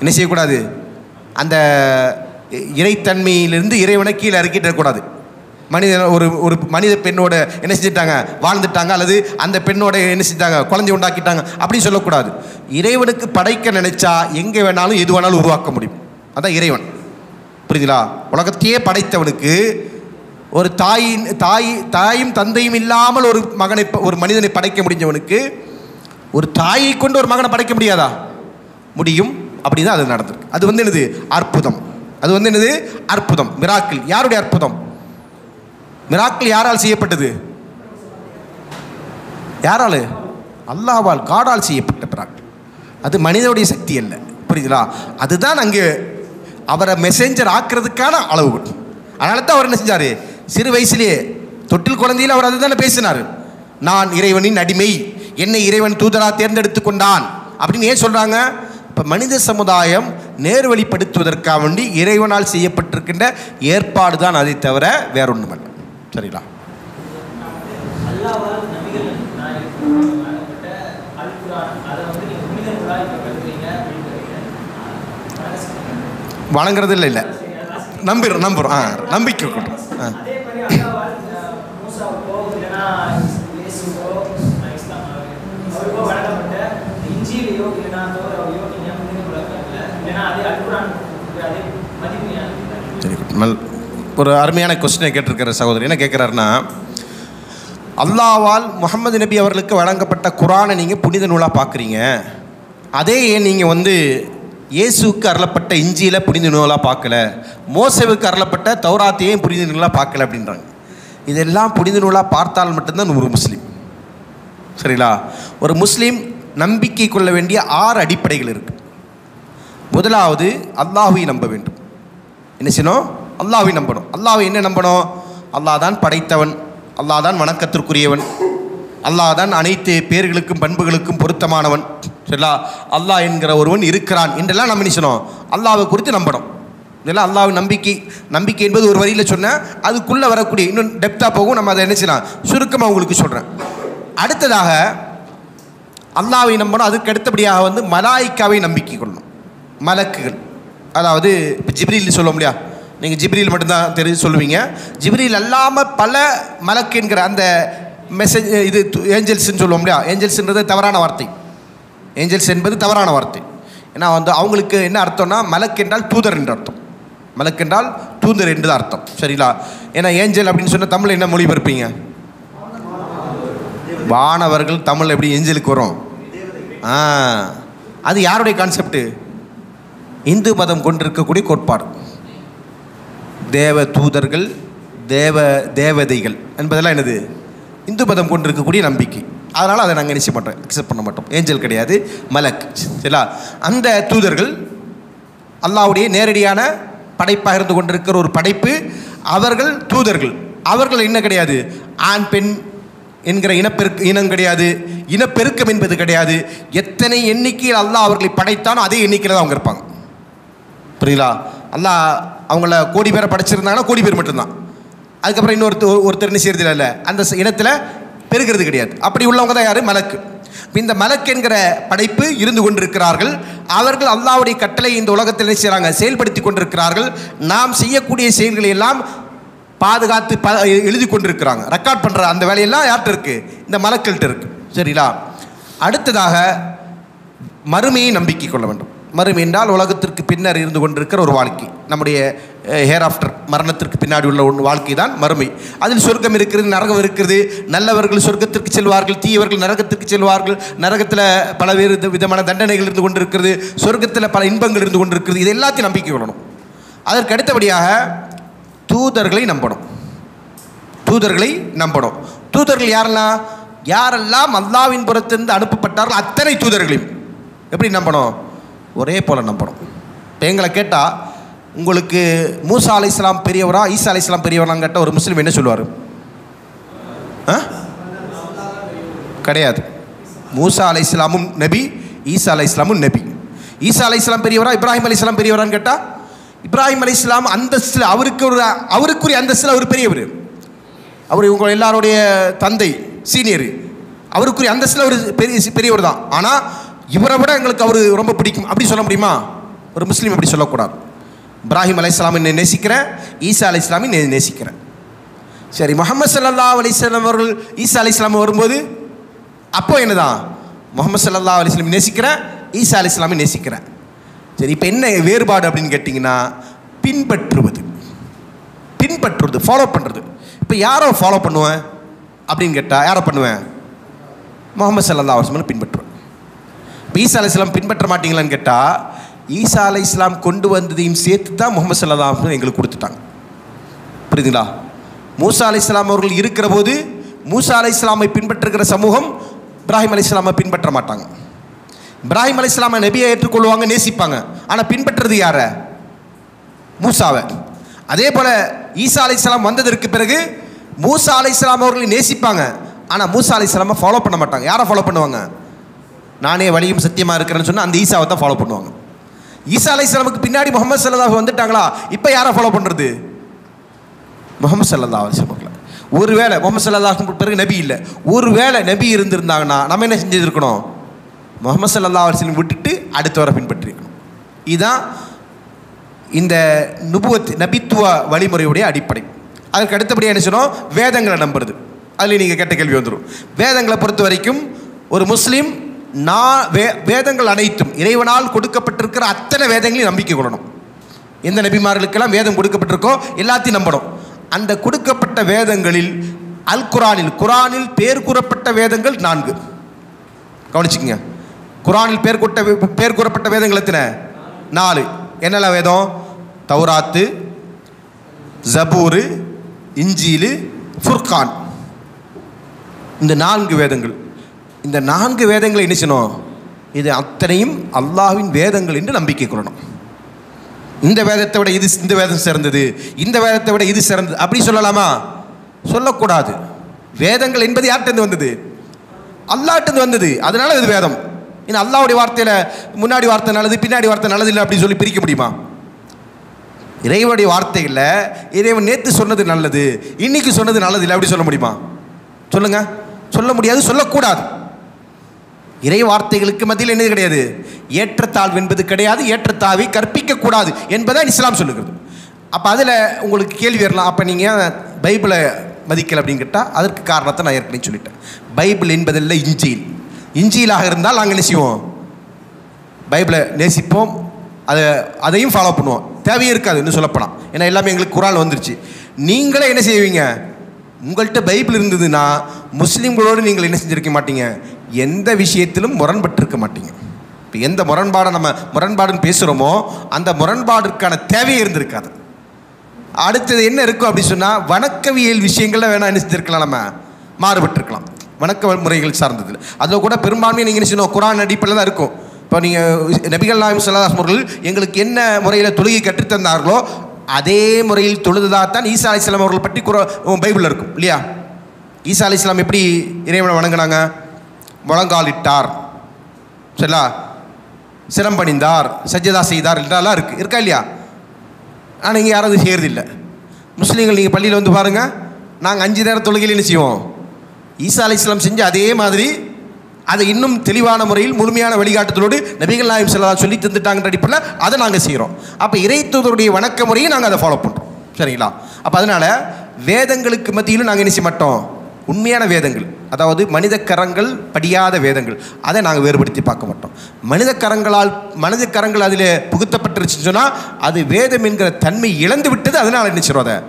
என்ன செய்யக்கூடாது? அந்த இறைத்தன்மையிலிருந்து இறைவனை கீழே இறக்கிட்டக்கூடாது. ஒரு மனித பெண்ணோட என்ன செஞ்சிட்டாங்க? வாழ்ந்துட்டாங்க, அல்லது அந்த பெண்ணோட என்ன செஞ்சாங்க? குழந்தை உண்டாக்கிட்டாங்க அப்படின்னு சொல்லக்கூடாது. இறைவனுக்கு படைக்க நினைச்சா எங்கே வேணாலும் எது வேணாலும் உருவாக்க முடியும். அதான் இறைவன். புரியுதுங்களா? உலகத்தையே படைத்தவனுக்கு ஒரு தாயும் தந்தையும் இல்லாமல் ஒரு மனிதனை படைக்க முடிஞ்சவனுக்கு ஒரு தாயை கொண்டு ஒரு மகனை படைக்க முடியாதா? முடியும். அப்படிதான் அது நடந்திருக்கு. அது வந்து என்னது? அற்புதம். அது வந்து என்னது? அற்புதம், மிராக்கிள். யாருடைய அற்புதம்? மிராக்கிள் யாரால் செய்யப்பட்டது? யாரால்? அல்லாஹ்வால், காடால் செய்யப்பட்ட மிராக்கிள். அது மனிதனுடைய சக்தி அல்ல. புரியுதுங்களா? அதுதான் அங்கே அவரை மெசேஞ்சர் ஆக்குறதுக்கான அளவுகள். அதனால தான் அவர் என்ன செஞ்சார்? சிறு வயசுலேயே தொட்டில் குழந்தையில் அவர் அதுதானே பேசினார். நான் இறைவனின் அடிமை, என்னை இறைவன் தூதராக தேர்ந்தெடுத்து கொண்டான் அப்படின்னு ஏன் சொல்கிறாங்க? இப்போ மனித சமுதாயம் நேர்வழிப்படுத்துவதற்காக வேண்டி இறைவனால் செய்யப்பட்டிருக்கின்ற ஏற்பாடு தான், அதை தவிர வேறொன்றுமல்ல. சரிங்களா? வணங்குறது இல்லை, இல்லை நம்புறோம். நம்பிக்கை கொண்டு
இஞ்சிலையோ இல்லைனா தோறாவையோ நீங்கள் புரிந்து கொள்ளல, இல்லைனா அதே அல்குரான் அதே
ஒரு அருமையான கொஸ்டினை கேட்டிருக்கிற சகோதரி என்ன கேட்குறாருன்னா, அல்லாஹ்வால் முஹம்மது நபி அவர்களுக்கு வழங்கப்பட்ட குர்ஆனை நீங்கள் புனித நூலாக பார்க்குறீங்க, அதே ஏன் நீங்கள் இயேசுவுக்கு அருளப்பட்ட இஞ்சியில புனித நூலாக பார்க்கல, மோசேவுக்கு அருளப்பட்ட தௌராத்தையும் புனித நூலாக பார்க்கல அப்படின்றாங்க. இதெல்லாம் புனித நூலாக பார்த்தால் மட்டும்தான் ஒரு முஸ்லீம். சரிங்களா? ஒரு முஸ்லீம் நம்பிக்கை கொள்ள வேண்டிய 6 அடிப்படைகள் இருக்குது. முதலாவது, அல்லாஹ்வை நம்ப வேண்டும். என்ன செய்யணும்? அல்லாஹ்வை நம்பணும். அல்லாஹ்வை என்ன நம்பணும்? அல்லாஹ் தான் படைத்தவன், அல்லாஹ் தான் வணக்கத்திற்குரியவன், அல்லாஹ் தான் அனைத்து பேர்களுக்கும் பண்புகளுக்கும் பொருத்தமானவன். சரிங்களா? அல்லாஹ் என்கிற ஒருவன் இருக்கிறான் என்றெல்லாம் நம்ம நினைச்சணும். அல்லாஹ்வை குறித்து நம்பணும். இதெல்லாம் அல்லாஹ்வின் நம்பிக்கை என்பது ஒரு வரியில் சொன்னால் அதுக்குள்ளே வரக்கூடிய இன்னும் டெப்த்தாக போகும். நம்ம அதை என்ன செய்யலாம், சுருக்கமாக உங்களுக்கு சொல்கிறேன். அடுத்ததாக அல்லாஹ்வை நம்பணும். அதுக்கு அடுத்தபடியாக மலாயிக்காவை நம்பிக்கை கொள்ளணும். மலக்குகள், அதாவது இப்போ ஜிப்ரீல் சொல்ல முடியாது, நீங்கள் ஜிப்ரீல் மட்டும்தான் தெரிஞ்சு சொல்லுவீங்க. ஜிப்ரீல் அல்லாமல் பல மலக்கு என்கிற அந்த மெசேஜ், இது ஏஞ்சல்ஸ்ன்னு சொல்ல முடியாது. ஏஞ்சல்ஸ்ன்றது தவறான வார்த்தை. ஏஞ்சல்ஸ் என்பது தவறான வார்த்தை. ஏன்னா அவங்களுக்கு என்ன அர்த்தம்னா, மலக்கு என்றால் தூதர் என்று அர்த்தம். மலக்கு என்றால் தூதர் என்று அர்த்தம். சரிங்களா? ஏன்னா ஏஞ்சல் அப்படின்னு சொன்னால் தமிழ் என்ன மொழிபெயர்ப்பீங்க? வானவர்கள். தமிழ் எப்படி ஏஞ்சலுக்கு வரும்? அது யாருடைய கான்செப்ட்? இந்து மதம் கொண்டிருக்கக்கூடிய கோட்பாடு. தேவ தூதர்கள், தேவதைகள் என்பதெல்லாம் என்னது? இந்து மதம் கொண்டிருக்கக்கூடிய நம்பிக்கை. அதனால் அதை நாங்கள் நிச்சயம் பண்ணுறோம், அக்செப்ட் பண்ண மாட்டோம். ஏஞ்சல் கிடையாது, மலக். சரிங்களா? அந்த தூதர்கள் அல்லாஹ்வுடைய நேரடியான படைப்பாக இருந்து கொண்டிருக்கிற ஒரு படைப்பு. அவர்கள் தூதர்கள். அவர்கள் என்ன கிடையாது, ஆண் பெண் என்கிற இனம் கிடையாது, இனப்பெருக்கம் என்பது கிடையாது. எத்தனை எண்ணிக்கையில் அல்லாஹ் அவர்களை படைத்தானோ அதே எண்ணிக்கையில் தான் அவங்க இருப்பாங்க. புரியுங்களா? அல்லாஹ் அவங்கள கோடி பேரை படைச்சிருந்தாங்கன்னா கோடி பேர் மட்டும்தான். அதுக்கப்புறம் ஒருத்தர் என்ன செய்யறது இல்லை, அந்த இனத்தில் பெருகிறது கிடையாது. அப்படி உள்ளவங்க தான் யார்? மலக்கு. இந்த மலக்கு என்கிற படைப்பு இருந்து கொண்டிருக்கிறார்கள். அவர்கள் அல்லாஹ்வுடைய கட்டளை இந்த உலகத்தில் என்ன செய்கிறாங்க, செயல்படுத்தி கொண்டிருக்கிறார்கள். நாம் செய்யக்கூடிய செயல்களை எல்லாம் பாதுகாத்து எழுதி கொண்டிருக்கிறாங்க, ரெக்கார்ட் பண்ணுற அந்த வேலையெல்லாம் யார்கிட்ட இருக்குது? இந்த மலக்கள்கிட்ட இருக்குது. சரிங்களா? அடுத்ததாக மறுமையை நம்பிக்கை கொள்ள வேண்டும். மறுமை என்றால் உலகத்திற்கு பின்னர் இருந்து கொண்டிருக்கிற ஒரு வாழ்க்கை, நம்முடைய ஹேர் ஆஃப்டர், மரணத்திற்கு பின்னாடி உள்ள ஒரு வாழ்க்கை தான் மறுமை. அதில் சொர்க்கம் இருக்கிறது, நரகம் இருக்கிறது. நல்லவர்கள் சொர்க்கத்திற்கு செல்வார்கள், தீயவர்கள் நரகத்திற்கு செல்வார்கள். நரகத்தில் பல வேறு விதமான தண்டனைகள் இருந்து கொண்டிருக்கிறது, சொர்க்கத்தில் பல இன்பங்கள் இருந்து கொண்டிருக்கிறது. இது எல்லாத்தையும் நம்பிக்கை கொள்ளணும். அதற்கு அடுத்தபடியாக தூதர்களை நம்பணும். தூதர்கள் யாரெல்லாம் அல்லாஹ்வின் புறத்திலிருந்து அனுப்பப்பட்டார்கள் அத்தனை தூதர்களையும் எப்படி நம்பணும்? ஒரே போல் நம்பணும். இப்போ எங்களை கேட்டால், உங்களுக்கு மூசா அலைஹிஸ்ஸலாம் பெரியவரா, ஈசா அலைஹிஸ்ஸலாம் பெரியவரான்னு கேட்டால் ஒரு முஸ்லீம் என்ன சொல்லுவார்? கிடையாது. மூசா அலைஹிஸ்ஸலாமும் நபி, ஈசா அலைஹிஸ்ஸலாமும் நபி. ஈசா அலைஹிஸ்ஸலாம் பெரியவரா, இப்ராஹிம் அலைஹிஸ்ஸலாம் பெரியவரான்னு கேட்டால், இப்ராஹிம் அலைஹிஸ்ஸலாம் அந்தஸ்தில் அவருக்குரிய அந்தஸ்தில் அவர் பெரியவர். அவர் இவங்க எல்லாருடைய தந்தை, சீனியர். அவருக்குரிய அந்தஸ்தில் அவர் பெரியவர் தான். ஆனால் இவரை விட எங்களுக்கு அவர் ரொம்ப பிடிக்கும் அப்படி சொல்ல முடியுமா? ஒரு முஸ்லீம் அப்படி சொல்லக்கூடாது. இப்ராஹிம் அலைஹிஸ்ஸலாமை நேசிக்கிறேன், ஈசா அலைஹிஸ்ஸலாமை நேசிக்கிறேன். சரி, முஹம்மது ஸல்லல்லாஹு அலைஹி வஸல்லம் அவர்கள் ஈசா அலைஹிஸ்ஸலாம் வரும்போது அப்போ என்னதான்? முஹம்மது ஸல்லல்லாஹு அலைஹி வஸல்லம் நேசிக்கிறேன், ஈசா அலைஹிஸ்ஸலாமை நேசிக்கிறேன். சரி, இப்போ என்ன வேறுபாடு அப்படின்னு கேட்டிங்கன்னா, பின்பற்றுறது, ஃபாலோ பண்ணுறது. இப்போ யாரோ ஃபாலோ பண்ணுவேன் அப்படின்னு கேட்டால் யாரை பண்ணுவேன்? முஹம்மது ஸல்லல்லாஹு அலைஹி வஸல்லம் பின்பற்றுவேன். இப்போ ஈசா அலைஹிஸ்ஸலாம் பின்பற்ற மாட்டீங்களான்னு கேட்டால், ஈசா அலைஹிஸ்ஸலாம் கொண்டு வந்ததையும் சேர்த்து தான் முஹம்மது ஸல்லல்லாஹு அலைஹி வஸல்லம் எங்களுக்கு கொடுத்துட்டாங்க. புரியுதுங்களா? மூசா அலைஹிஸ்ஸலாம் அவர்கள் இருக்கிற போது மூசா அலைஹிஸ்ஸலாமை பின்பற்றுகிற சமூகம் இப்ராஹிம் அலைஹிஸ்ஸலாமை பின்பற்ற மாட்டாங்க. இப்ராஹிம் அலைஹிஸ்ஸலாமை நபியை ஏற்றுக்கொள்வாங்க, நேசிப்பாங்க. ஆனால் பின்பற்றுறது யாரை? மூசாவை. அதே போல் ஈசா அலைஹிஸ்ஸலாம் வந்ததற்கு பிறகு மூசா அலைஹிஸ்ஸலாம் அவர்களை நேசிப்பாங்க. ஆனால் மூசா அலைஹிஸ்ஸலாமை ஃபாலோ பண்ண மாட்டாங்க. யாரை ஃபாலோ பண்ணுவாங்க? நானே வழியும் சத்தியமாக இருக்கிறேன்னு சொன்னால் அந்த ஈசாவை தான் ஃபாலோ பண்ணுவாங்க. ஈசா அலைஹிஸ்ஸலாமுக்கு பின்னாடி முஹம்மது ஸல்லல்லாஹு வந்துட்டாங்களா, இப்போ யாரை ஃபாலோ பண்ணுறது? முஹம்மது ஸல்லல்லாஹு அலைஹி வஸல்லம். ஒருவேளை முஹம்மது ஸல்லல்லாஹு பிறகு நபி இல்லை, ஒருவேளை நபி இருந்திருந்தாங்கன்னா நம்ம என்ன செஞ்சுருக்கணும்? முஹம்மது ஸல்லல்லாஹு அலைஹி வஸல்லம் விட்டுட்டு அடுத்தவரை பின்பற்றிருக்கணும். இதுதான் இந்த நபித்துவ வழிமுறையுடைய அடிப்படை. அதுக்கு அடுத்தபடியாக என்ன சொன்னோம்? வேதங்களை நம்புறது. அதில் நீங்கள் கேட்ட கேள்வி வந்துடும். வேதங்களை பொறுத்த வரைக்கும் ஒரு முஸ்லீம் வேதங்கள் அனைத்தும் இறைவனால் கொடுக்கப்பட்டிருக்கிற அத்தனை வேதங்களையும் நம்பிக்கை கொள்ளணும். எந்த நபிமார்களுக்கெல்லாம் வேதம் கொடுக்கப்பட்டிருக்கோ எல்லாத்தையும் நம்பணும். அந்த கொடுக்கப்பட்ட வேதங்களில் குரானில் பேர் கூறப்பட்ட வேதங்கள் 4. கவனிச்சுக்கங்க. குரானில் பேர் கூறப்பட்ட வேதங்கள் எத்தனை? 4. என்னெல்லாம் வேதம்? தௌராத்து, ஜபூரு, இஞ்சிலு, ஃபுர்கான். இந்த 4 வேதங்கள். இந்த 4 வேதங்களை என்ன செய்யணும்? இது அத்தனையும் அல்லாஹ்வின் வேதங்கள் என்று நம்பிக்கை கொள்ளணும். இந்த வேதத்தை விட இந்த வேதம் சிறந்தது, இந்த வேதத்தை விட இது சிறந்தது அப்படி சொல்லலாமா? சொல்லக்கூடாது. வேதங்கள் என்பது யார்கிட்ட வந்தது? அல்லாஹ்கிட்ட வந்தது. அதனால இது வேதம். இன்னும் அல்லாஹ்வுடைய வார்த்தையில் முன்னாடி வார்த்தை நல்லது, பின்னாடி வார்த்தை நல்லது இல்லை அப்படின்னு சொல்லி பிரிக்க முடியுமா? இறைவனுடைய வார்த்தையில் இறைவன் நேற்று சொன்னது நல்லது, இன்னைக்கு சொன்னது நல்லது இல்லை அப்படி சொல்ல முடியுமா? சொல்லுங்க. சொல்ல முடியாது, சொல்லக்கூடாது. இறை வார்த்தைகளுக்கு மத்தியில் என்னது கிடையாது? ஏற்றத்தாழ்வு என்பது கிடையாது. ஏற்றத்தாழ்வை கற்பிக்கக்கூடாது என்பதை இஸ்லாம் சொல்லுகிறது. அப்போ அதில் உங்களுக்கு கேள்வி வரலாம், அப்போ நீங்கள் பைபிளை மதிக்கலை அப்படின்னு கேட்டால் அதற்கு காரணத்தை நான் ஏற்கனவே சொல்லிட்டேன். பைபிள் என்பதில்லை இஞ்சியிலாக இருந்தால் நாங்கள் என்ன செய்வோம்? பைபிளை நேசிப்போம், அதையும் ஃபாலோ பண்ணுவோம். தேவையே இருக்காது இன்னும் சொல்லப்போனால். ஏன்னா எல்லாமே எங்களுக்கு குரான் வந்துருச்சு. நீங்களே என்ன செய்வீங்க? உங்கள்கிட்ட பைபிள் இருந்ததுன்னா முஸ்லீம்களோடு நீங்கள் என்ன செஞ்சிருக்க மாட்டீங்க? எந்த விஷயத்திலும் முரண்பட்டிருக்க மாட்டீங்க. இப்போ எந்த முரண்பாடை நம்ம முரண்பாடுன்னு பேசுகிறோமோ அந்த முரண்பாடுக்கான தேவையே இருந்திருக்காது. அடுத்தது என்ன இருக்கும் அப்படின்னு சொன்னால், வணக்கவியல் விஷயங்களில் வேணால் என்ன செஞ்சிருக்கலாம், நம்ம மாறுபட்டிருக்கலாம். வணக்க முறைகள் சார்ந்தது அதில் கூட பெரும்பான்மையை நீங்கள் என்ன செய்யணும்? குரான் அடிப்படையில் தான் இருக்கும். இப்போ நீங்கள் நபிகள் நாயகம் ஸல்லல்லாஹு அலைஹி வஸல்லம் அவர்கள் எங்களுக்கு என்ன முறையில் தொழுகை கற்றுத்தந்தார்களோ அதே முறையில் தொழுதுதான் ஈசா அலைஹிஸ்ஸலாம் அவர்கள் பற்றி பைபிளில் இருக்கும் இல்லையா? ஈசா அலைஹிஸ்ஸலாம் எப்படி இறைவனை வணங்கினாங்க? முழங்காலிட்டார், சரிங்களா, சிரம்பணிந்தார், சஜ்ஜதா செய்தார் என்றெல்லாம் இருக்கா இல்லையா? ஆனால் நீங்கள் யாரும் அது செய்கிறதில்லை. முஸ்லீம்கள் நீங்கள் பள்ளியில் வந்து பாருங்கள், நாங்கள் 5 நேரம் தொழுகையில் என்ன செய்வோம்? ஈசா அலைஹிஸ்ஸலாம் செஞ்சு அதே மாதிரி அதை இன்னும் தெளிவான முறையில் முழுமையான வழிகாட்டுதலோடு நபிகள் நாயகம் ஸல்லல்லாஹு அலைஹி வஸல்லம் சொல்லி தந்துட்டாங்கன்ற அடிப்படையில் அதை நாங்கள் செய்கிறோம். அப்போ இறைத்தூதருடைய வணக்க முறையை நாங்கள் அதை ஃபாலோ பண்ணுறோம். சரிங்களா? அப்போ அதனால் வேதங்களுக்கு மத்தியிலும் நாங்கள் என்ன செய்ய மாட்டோம்? உண்மையான வேதங்கள், அதாவது மனித கரங்கள் படியாத வேதங்கள், அதை நாங்கள் வேறுபடுத்தி பார்க்க மாட்டோம். மனித கரங்கள் அதில் புகுத்தப்பட்டுருச்சுன்னு சொன்னால் அது வேதம் என்கிற தன்மை இழந்து விட்டது. அதனால் என்ன செய்கிறோம்?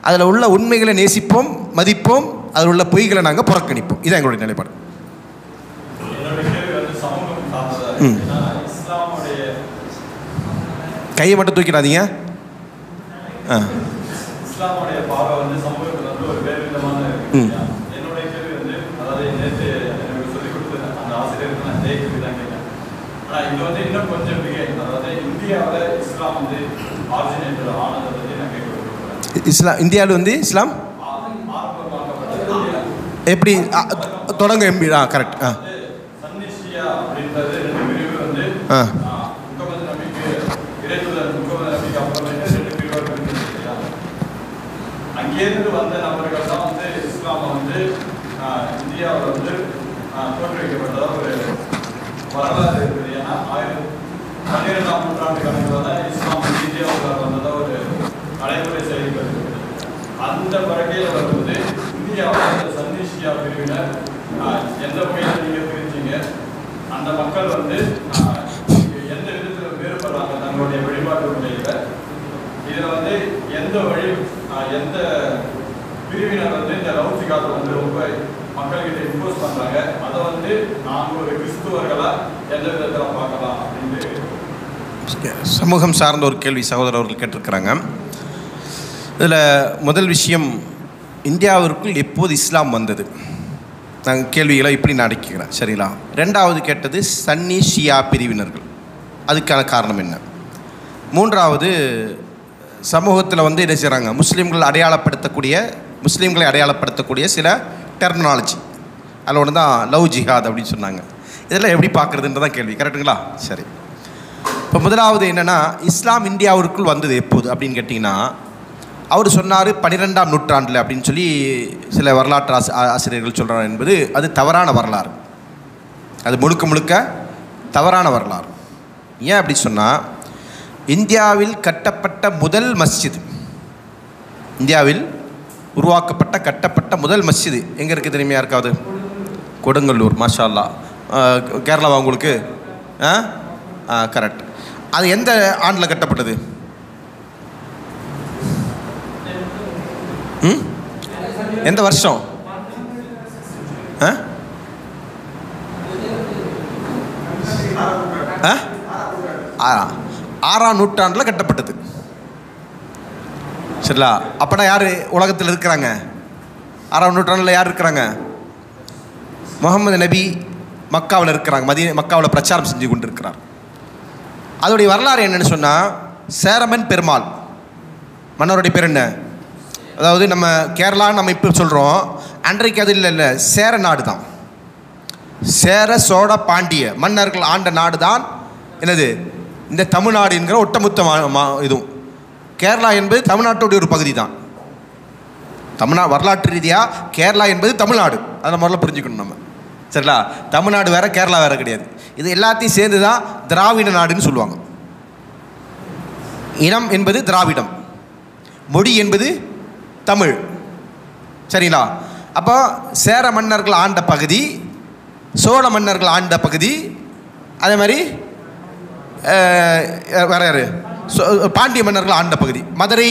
அதில் உள்ள உண்மைகளை நேசிப்போம், மதிப்போம், அதில் உள்ள பொய்களை நாங்கள் புறக்கணிப்போம். இதுதான் எங்களுடைய நிலைப்பாடு. கையை மட்டும் தூக்கிடாதீங்க.
இஸ்லாமுடைய பார்வை வந்து சமூகத்தில் வந்து ஒரு வேறு விதமான இருக்கு. என்னுடைய கேள்வி வந்து, அதாவது நேற்று எனக்கு சொல்லிக் கொடுத்த அந்த ஆசிரியருக்கு நான் அதே கேள்வி தான் கேட்கேன். ஆனால் இது வந்து இன்னும் கொஞ்சம் மிக, அதாவது இந்தியாவில் இஸ்லாம் வந்து ஆரிஜினேட்டர் ஆனதை பற்றி நான் கேட்க விரும்புகிறேன்.
இந்தியாவில் வந்து இஸ்லாம் எப்படி தொடங்க? கரெக்ட்.
சன்னிஷியா அப்படின்றது 2 பிரிவு வந்து முகமது நபிக்கு இறைத்துதர் முகமது நபிக்கு அப்புறமேட்டு 2 பிரிவாக பிரிஞ்சிருக்கா. அங்கேருந்து வந்த நபர்கள் தான் வந்து இஸ்லாமை வந்து இந்தியாவில் வந்து தோற்றுவிக்கப்பட்டதாக ஒரு வரலாறு இருக்குது. ஏன்னா 12ஆம் நூற்றாண்டு கணக்கில் தான் இஸ்லாம் வந்து இந்தியாவில் வந்ததாக ஒரு நடைமுறை செயல்கள் இருக்குது. அந்த வகையில் வரும்போது இந்தியாவில் சன்னிஷியா பிரிவினர் எந்த வகையில் நீங்கள் பிரிஞ்சீங்க? அந்த மக்கள் வந்து எந்த விதத்தில் வேறுபடுறாங்க தங்களுடைய வழிபாட்டு முறையில்? இதில் வந்து எந்த பிரிவினர் வந்து இந்த லௌகிகாத்தை வந்து ரொம்ப மக்கள்கிட்ட இம்போஸ் பண்ணுறாங்க? அதை வந்து நாங்கள் ஒரு கிறிஸ்துவர்களாக எந்த விதத்தில் பார்க்கலாம் அப்படின்ட்டு
சமூகம் சார்ந்த ஒரு கேள்வி சகோதரர் அவர்கள் கேட்டிருக்கிறாங்க. இதில் முதல் விஷயம், இந்தியாவிற்குள் எப்போது இஸ்லாம் வந்தது? நாங்கள் கேள்விகளை இப்படி நான் அடக்கிக்கிறேன். சரிங்களா? 2வது கேட்டது சன்னி ஷியா பிரிவினர்கள், அதுக்கான காரணம் என்ன? 3வது சமூகத்தில் வந்து என்ன செய்கிறாங்க? முஸ்லீம்களை அடையாளப்படுத்தக்கூடிய சில டெர்மினாலஜி, அதில் ஒன்று தான் லவ் ஜிஹாத் அப்படின்னு சொன்னாங்க. இதெல்லாம் எப்படி பார்க்குறதுன்றதான் கேள்வி. கரெக்டுங்களா? சரி. இப்போ முதலாவது என்னென்னா, இஸ்லாம் இந்தியாவிற்குள் வந்தது எப்போது அப்படின்னு கேட்டிங்கன்னா, அவர் சொன்னார் 12ஆம் நூற்றாண்டில் அப்படின்னு சொல்லி சில வரலாற்று ஆசிரியர்கள் சொல்கிறார் என்பது அது தவறான வரலாறு. அது முழுக்க தவறான வரலாறு. ஏன் அப்படி சொன்னால், இந்தியாவில் கட்டப்பட்ட முதல் மஸ்ஜித், இந்தியாவில் கட்டப்பட்ட முதல் மஸ்ஜிது எங்கே இருக்குது தெரியுமா யாருக்காவது? கொடுங்கல்லூர். மாஷா அல்லாஹ். கேரளாவா உங்களுக்கு? கரெக்ட். அது எந்த ஆண்டில் கட்டப்பட்டது? எந்த வருஷம்? ஆறாம் நூற்றாண்டில் கட்டப்பட்டது. சரிங்களா? அப்போனா யார் உலகத்தில் இருக்கிறாங்க? ஆறாம் நூற்றாண்டில் யார் இருக்கிறாங்க? முகமது நபி மக்காவில் இருக்கிறாங்க. மக்காவில் பிரச்சாரம் செஞ்சு கொண்டு இருக்கிறார். அதோடைய வரலாறு என்னென்னு சொன்னால், சேரமன் பெருமாள் மன்னருடைய பேர் என்ன? அதாவது நம்ம கேரளான்னு நம்ம இப்போ சொல்கிறோம், அன்றைக்கு அது இல்லை, சேர நாடு தான். சேர சோழ பாண்டிய மன்னர்கள் ஆண்ட நாடு தான் என்னது இந்த தமிழ்நாடு என்கிற ஒட்டமொத்த இதுவும். கேரளா என்பது தமிழ்நாட்டுடைய ஒரு பகுதி தான். வரலாற்று ரீதியாக கேரளா என்பது தமிழ்நாடு, அதை முதல்ல புரிஞ்சுக்கணும் நம்ம. சரிங்களா? தமிழ்நாடு வேறு, கேரளா வேறு கிடையாது. இது எல்லாத்தையும் சேர்ந்து தான் திராவிட நாடுன்னு சொல்லுவாங்க. இனம் என்பது திராவிடம், மொழி என்பது தமிழ். சரிங்களா? அப்போ சேர மன்னர்கள் ஆண்ட பகுதி, சோழ மன்னர்கள் ஆண்ட பகுதி, அதே மாதிரி வேறு யார்? பாண்டிய மன்னர்கள் ஆண்ட பகுதி. மதுரை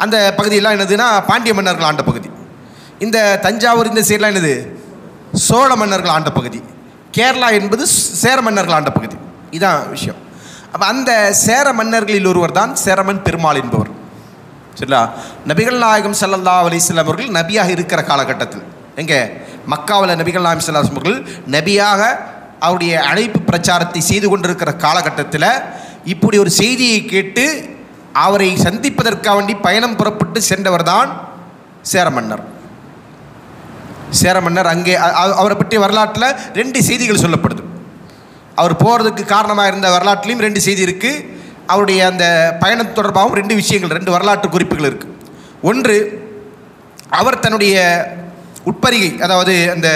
அந்த பகுதியெல்லாம் என்னதுன்னா பாண்டிய மன்னர்கள் ஆண்ட பகுதி. இந்த தஞ்சாவூர் இந்த சைடெலாம் என்னது? சோழ மன்னர்கள் ஆண்ட பகுதி. கேரளா என்பது சேர மன்னர்கள் ஆண்ட பகுதி. இதுதான் விஷயம். அப்போ அந்த சேர மன்னர்களில் ஒருவர் தான் சேரமன் பெருமாள் என்பவர். சரிங்களா? நபிகள் நாயகம் ஸல்லல்லாஹு அலைஹி வஸல்லம் அவர்கள் நபியாக இருக்கிற காலகட்டத்தில், எங்கே மக்காவில் நபிகள் நாயகம் ஸல்லல்லாஹு அலைஹி வஸல்லம் அவர்கள் நபியாக அவருடைய அழைப்பு பிரச்சாரத்தை செய்து கொண்டிருக்கிற காலகட்டத்தில் இப்படி ஒரு செய்தியை கேட்டு அவரை சந்திப்பதற்காக வேண்டி பயணம் புறப்பட்டு சென்றவர் தான் சேரமன்னர். சேரமன்னர் அங்கே அவரை பற்றிய வரலாற்றில் 2 செய்திகள் சொல்லப்படுது. அவர் போகிறதுக்கு காரணமாக இருந்த வரலாற்றிலையும் 2 செய்தி இருக்குது. அவருடைய அந்த பயணம் தொடர்பாகவும் 2 விஷயங்கள், 2 வரலாற்று குறிப்புகள் இருக்குது. ஒன்று, அவர் தன்னுடைய உட்பரிகை, அதாவது அந்த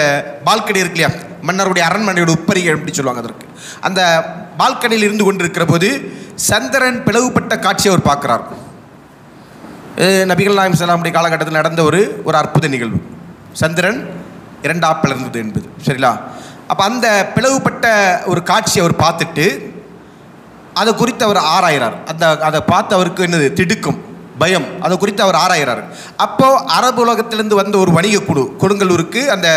பால்கனி இருக்கு இல்லையா, மன்னருடைய அரண்மனையோட உட்பரிகை எப்படி சொல்லுவாங்க, அதற்கு அந்த பால்கனியில் இருந்து கொண்டிருக்கிற போது சந்திரன் பிளவுபட்ட காட்சியை அவர் பார்க்குறார். நபிகள் நாயகம் ஸல்லல்லாஹு காலகட்டத்தில் நடந்த ஒரு அற்புத நிகழ்வு. சந்திரன் 2ஆக பிளர்ந்தது என்பது. சரிங்களா? அப்போ அந்த பிளவுபட்ட ஒரு காட்சியை அவர் பார்த்துட்டு அதை குறித்து அவர் ஆராயிறார். அதை பார்த்து அவருக்கு என்னது திடுக்கும், பயம், அதை குறித்து அவர் ஆராயிறார். அப்போது அரபு உலகத்திலேருந்து வந்த ஒரு வணிக குழு, கொடுங்கல்லூருக்கு அந்த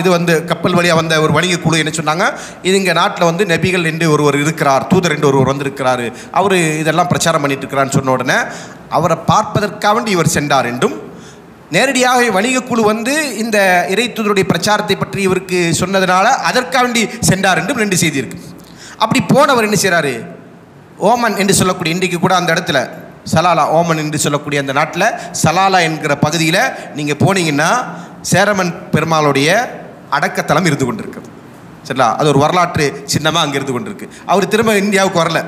இது வந்து கப்பல் வழியாக வந்த ஒரு வணிக குழு என்ன சொன்னாங்க, இது இங்கே நாட்டில் வந்து நபிகள் என்று ஒருவர் இருக்கிறார், தூதர் என்று ஒருவர் வந்திருக்கிறார், அவர் இதெல்லாம் பிரச்சாரம் பண்ணிட்டு இருக்கிறான்னு சொன்ன உடனே அவரை பார்ப்பதற்காக வேண்டி இவர் சென்றார் என்றும், நேரடியாக வணிக குழு வந்து இந்த இறை தூதருடைய பிரச்சாரத்தை பற்றி இவருக்கு சொன்னதுனால அதற்காக வேண்டி சென்றார் என்றும் 2 செய்தி இருக்குது. அப்படி போனவர் என்ன செய்கிறாரு, ஓமன் என்று சொல்லக்கூடிய, இன்றைக்கு கூட அந்த இடத்துல சலாலா, ஓமன் என்று சொல்லக்கூடிய அந்த நாட்டில் சலாலா என்கிற பகுதியில் நீங்கள் போனீங்கன்னா சேரமன் பெருமாளுடைய அடக்கத்தலம் இருந்து கொண்டிருக்குது. சரிங்களா? அது ஒரு வரலாற்று சின்னமாக அங்கே இருந்து கொண்டிருக்கு. அவர் திரும்ப இந்தியாவுக்கு வரல,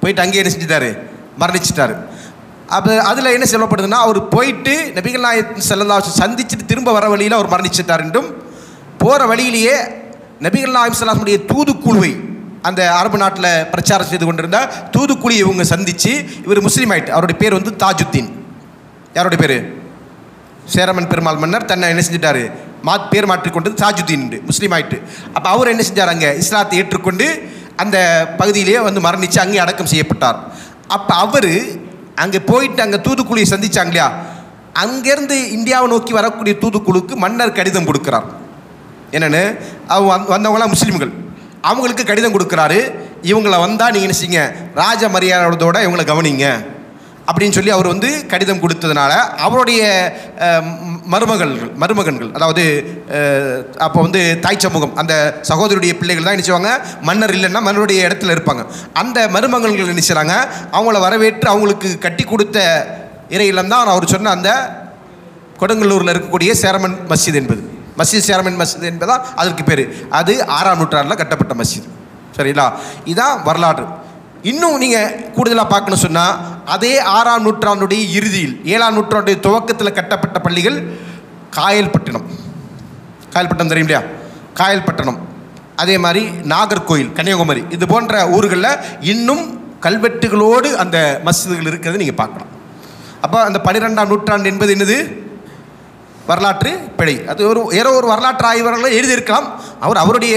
போயிட்டு அங்கேயே என்ன செஞ்சிட்டாரு, மரணிச்சிட்டாரு. அப்போ அதில் என்ன சொல்லப்படுதுன்னா, அவர் போயிட்டு நபிகள் நாயகம் ஸல்லல்லாஹு அலைஹி வஸல்லம் சந்திச்சுட்டு திரும்ப வர வழியில் அவர் மரணிச்சிட்டார் என்றும், போகிற வழியிலேயே நபிகள் நாயகம் ஸல்லல்லாஹு அலைஹி வஸல்லம் தூதுக்குழுவை, அந்த அரபு நாட்டில் பிரச்சாரம் செய்து கொண்டிருந்தால் தூதுக்குழி இவங்க சந்தித்து இவர் முஸ்லீம் ஆகிட்டு, அவருடைய பேர் வந்து தாஜுத்தீன். யாருடைய பேர்? சேரமன் பெருமாள் மன்னர் தன்னை என்ன செஞ்சிட்டாரு, பேர் மாற்றிக்கொண்டது தாஜுத்தீன், முஸ்லீம் ஆகிட்டு. அப்போ அவர் என்ன செஞ்சார், அங்கே இஸ்லாத்தை ஏற்றுக்கொண்டு அந்த பகுதியிலேயே வந்து மரணித்து அங்கே அடக்கம் செய்யப்பட்டார். அப்போ அவர் அங்கே போயிட்டு அங்கே தூதுக்குழியை சந்தித்தாங்க இல்லையா, அங்கேருந்து இந்தியாவை நோக்கி வரக்கூடிய தூதுக்குழுக்கு மன்னர் கடிதம் கொடுக்குறார். என்னென்னு, அவங்க வந்தவங்களாம் முஸ்லீம்கள், அவங்களுக்கு கடிதம் கொடுக்குறாரு, இவங்களை வந்தால் நீங்கள் என்ன செய்யுங்க, ராஜ மரியாதையோட இவங்களை கவனிங்க அப்படின்னு சொல்லி அவர் வந்து கடிதம் கொடுத்ததுனால அவருடைய மருமகன்கள், அதாவது அப்போ வந்து தாய் சமூகம், அந்த சகோதரியுடைய பிள்ளைகள் தான் என்ன செய்வாங்க, மன்னர் இல்லைன்னா மன்னருடைய இடத்துல இருப்பாங்க. அந்த மருமகன்கள் என்ன செய்கிறாங்க, அவங்கள வரவேற்று அவங்களுக்கு கட்டி கொடுத்த இறை இல்லம் தான் அவர் சொன்ன அந்த கொடுங்கல்லூரில் இருக்கக்கூடிய சேரமன் மஸ்ஜித் என்பது. மஸ்ஜித் சேரமன் மஸ்ஜித் என்பதுதான் அதற்கு பேர். அது 6ஆம் நூற்றாண்டில் கட்டப்பட்ட மஸ்ஜித். சரிங்களா? இதுதான் வரலாறு. இன்னும் நீங்கள் கூடுதலாக பார்க்கணும் சொன்னால், அதே 6ஆம் நூற்றாண்டுடைய இறுதியில் 7ஆம் நூற்றாண்டுடைய துவக்கத்தில் கட்டப்பட்ட பள்ளிகள் காயல்பட்டினம் தெரியும் இல்லையா, காயல்பட்டினம், அதே மாதிரி நாகர்கோயில், கன்னியாகுமரி, இது போன்ற ஊர்களில் இன்னும் கல்வெட்டுகளோடு அந்த மஸ்ஜிதுகள் இருக்கிறது நீங்கள் பார்க்கலாம். அப்போ அந்த 12ஆம் நூற்றாண்டு என்பது என்னது, வரலாற்று பிழை. அது ஒரு வரலாற்று ஆய்வாளர்கள் எழுதியிருக்கலாம். அவருடைய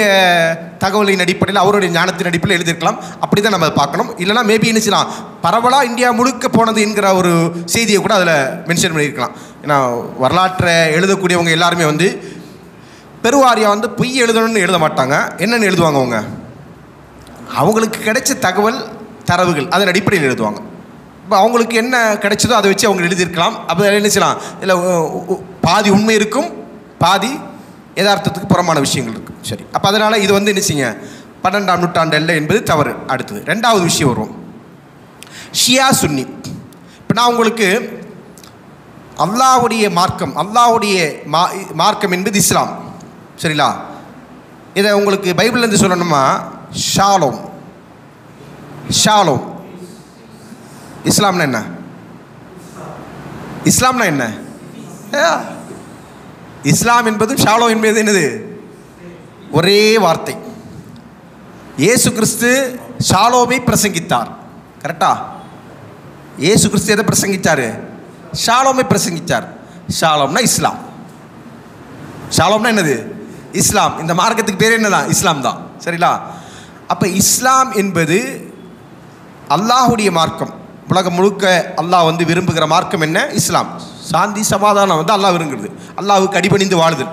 தகவலின் அடிப்படையில், அவருடைய ஞானத்தின் அடிப்படையில் எழுதியிருக்கலாம். அப்படி தான் நம்ம பார்க்கணும். இல்லைனா மேபி என்ன செய்யலாம், பரவலாக இந்தியா முழுக்க போனது என்கிற ஒரு செய்தியை கூட அதில் மென்ஷன் பண்ணியிருக்கலாம். ஏன்னா வரலாற்றை எழுதக்கூடியவங்க எல்லாருமே வந்து பெருவாரியாக பொய் எழுதணும்னு எழுத மாட்டாங்க. என்னென்னு எழுதுவாங்க, அவங்களுக்கு கிடைச்ச தகவல் தரவுகள் அதன் அடிப்படையில் எழுதுவாங்க. இப்போ அவங்களுக்கு என்ன கிடைச்சதோ அதை வச்சு அவங்க எழுதியிருக்கலாம். அப்போ என்ன செய்யலாம், இல்லை பாதி உண்மை இருக்கும், பாதி யதார்த்தத்துக்கு புறமான விஷயங்கள் இருக்கும். சரி, அப்போ அதனால் இது என்ன செய்யுங்க, 12ஆம் நூற்றாண்டு அல்ல என்பது தவறு. அடுத்தது 2வது விஷயம் வரும், ஷியா சுன்னி. இப்போ நான் உங்களுக்கு அல்லாஹ்வுடைய மார்க்கம் என்பது இஸ்லாம். சரிங்களா? இதை உங்களுக்கு பைபிள்லேருந்து சொல்லணுமா, ஷாலோம். இஸ்லாம்னா என்ன? இஸ்லாம்னா என்ன? இஸ்லாம் என்பதும் ஷாலோம் என்பது என்னது? ஒரே வார்த்தை. இயேசு கிறிஸ்து ஷாலோமை பிரசங்கித்தார். கரெக்டா? இயேசு கிறிஸ்து எதை பிரசங்கித்தார்? ஷாலோமை பிரசங்கித்தார். ஷாலோம்னா இஸ்லாம். ஷாலோம்னா என்னது? இஸ்லாம். இந்த மார்க்கத்துக்கு பேர் என்னதான்? இஸ்லாம் தான். சரிங்களா? அப்போ இஸ்லாம் என்பது அல்லாஹுடைய மார்க்கம். உலகம் முழுக்க அல்லாஹ் விரும்புகிற மார்க்கம் என்ன? இஸ்லாம். சாந்தி சமாதானம் அல்லாஹ் விரும்புகிறது. அல்லாஹுக்கு அடிபணிந்து வாழுதல்.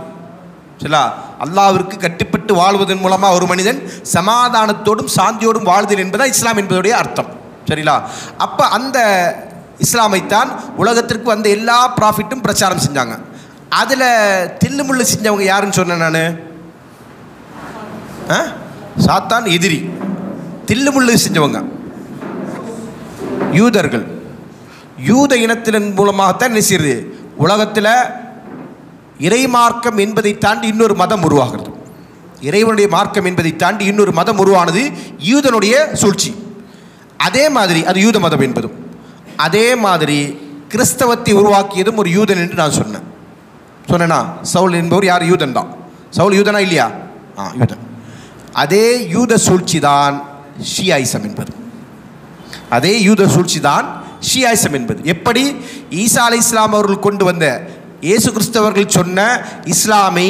சரிங்களா? அல்லாஹ்விற்கு கட்டுப்பட்டு வாழ்வதன் மூலமாக ஒரு மனிதன் சமாதானத்தோடும் சாந்தியோடும் வாழ்தல் என்பதுதான் இஸ்லாம் என்பதுடைய அர்த்தம். சரிங்களா? அப்போ அந்த இஸ்லாமைத்தான் உலகத்திற்கு வந்த எல்லா ப்ராஃபிட்டும் பிரச்சாரம் செஞ்சாங்க. அதில் தில்லுமுள்ளு செஞ்சவங்க யாருன்னு சொன்னேன் நான்? சாத்தான் எதிரி. தில்லுமுள்ளு செஞ்சவங்க யூதர்கள். யூத இனத்தின் மூலமாகத்தான் என்ன செய்யுது, உலகத்தில் இறைமார்க்கம் என்பதை தாண்டி இன்னொரு மதம் உருவாகிறது. இறைவனுடைய மார்க்கம் என்பதை தாண்டி இன்னொரு மதம் உருவானது யூதனுடைய சூழ்ச்சி. அதே மாதிரி அது யூத மதம் என்பதும், அதே மாதிரி கிறிஸ்தவத்தை உருவாக்கியதும் ஒரு யூதன் என்று நான் சொன்னேன்னா, சவுல் என்பவர் யார்? யூதன் தான். சவுல் யூதனா இல்லையா? யூதன். அதே யூத சூழ்ச்சி தான் ஷியாயிசம் என்பது. அதே யூத சூழ்ச்சி தான் ஷியாயிசம் என்பது. எப்படி ஈசா அலைஹிஸ்ஸலாம் அவர்கள் கொண்டு வந்த, இயேசு கிறிஸ்தவர்கள் சொன்ன இஸ்லாமை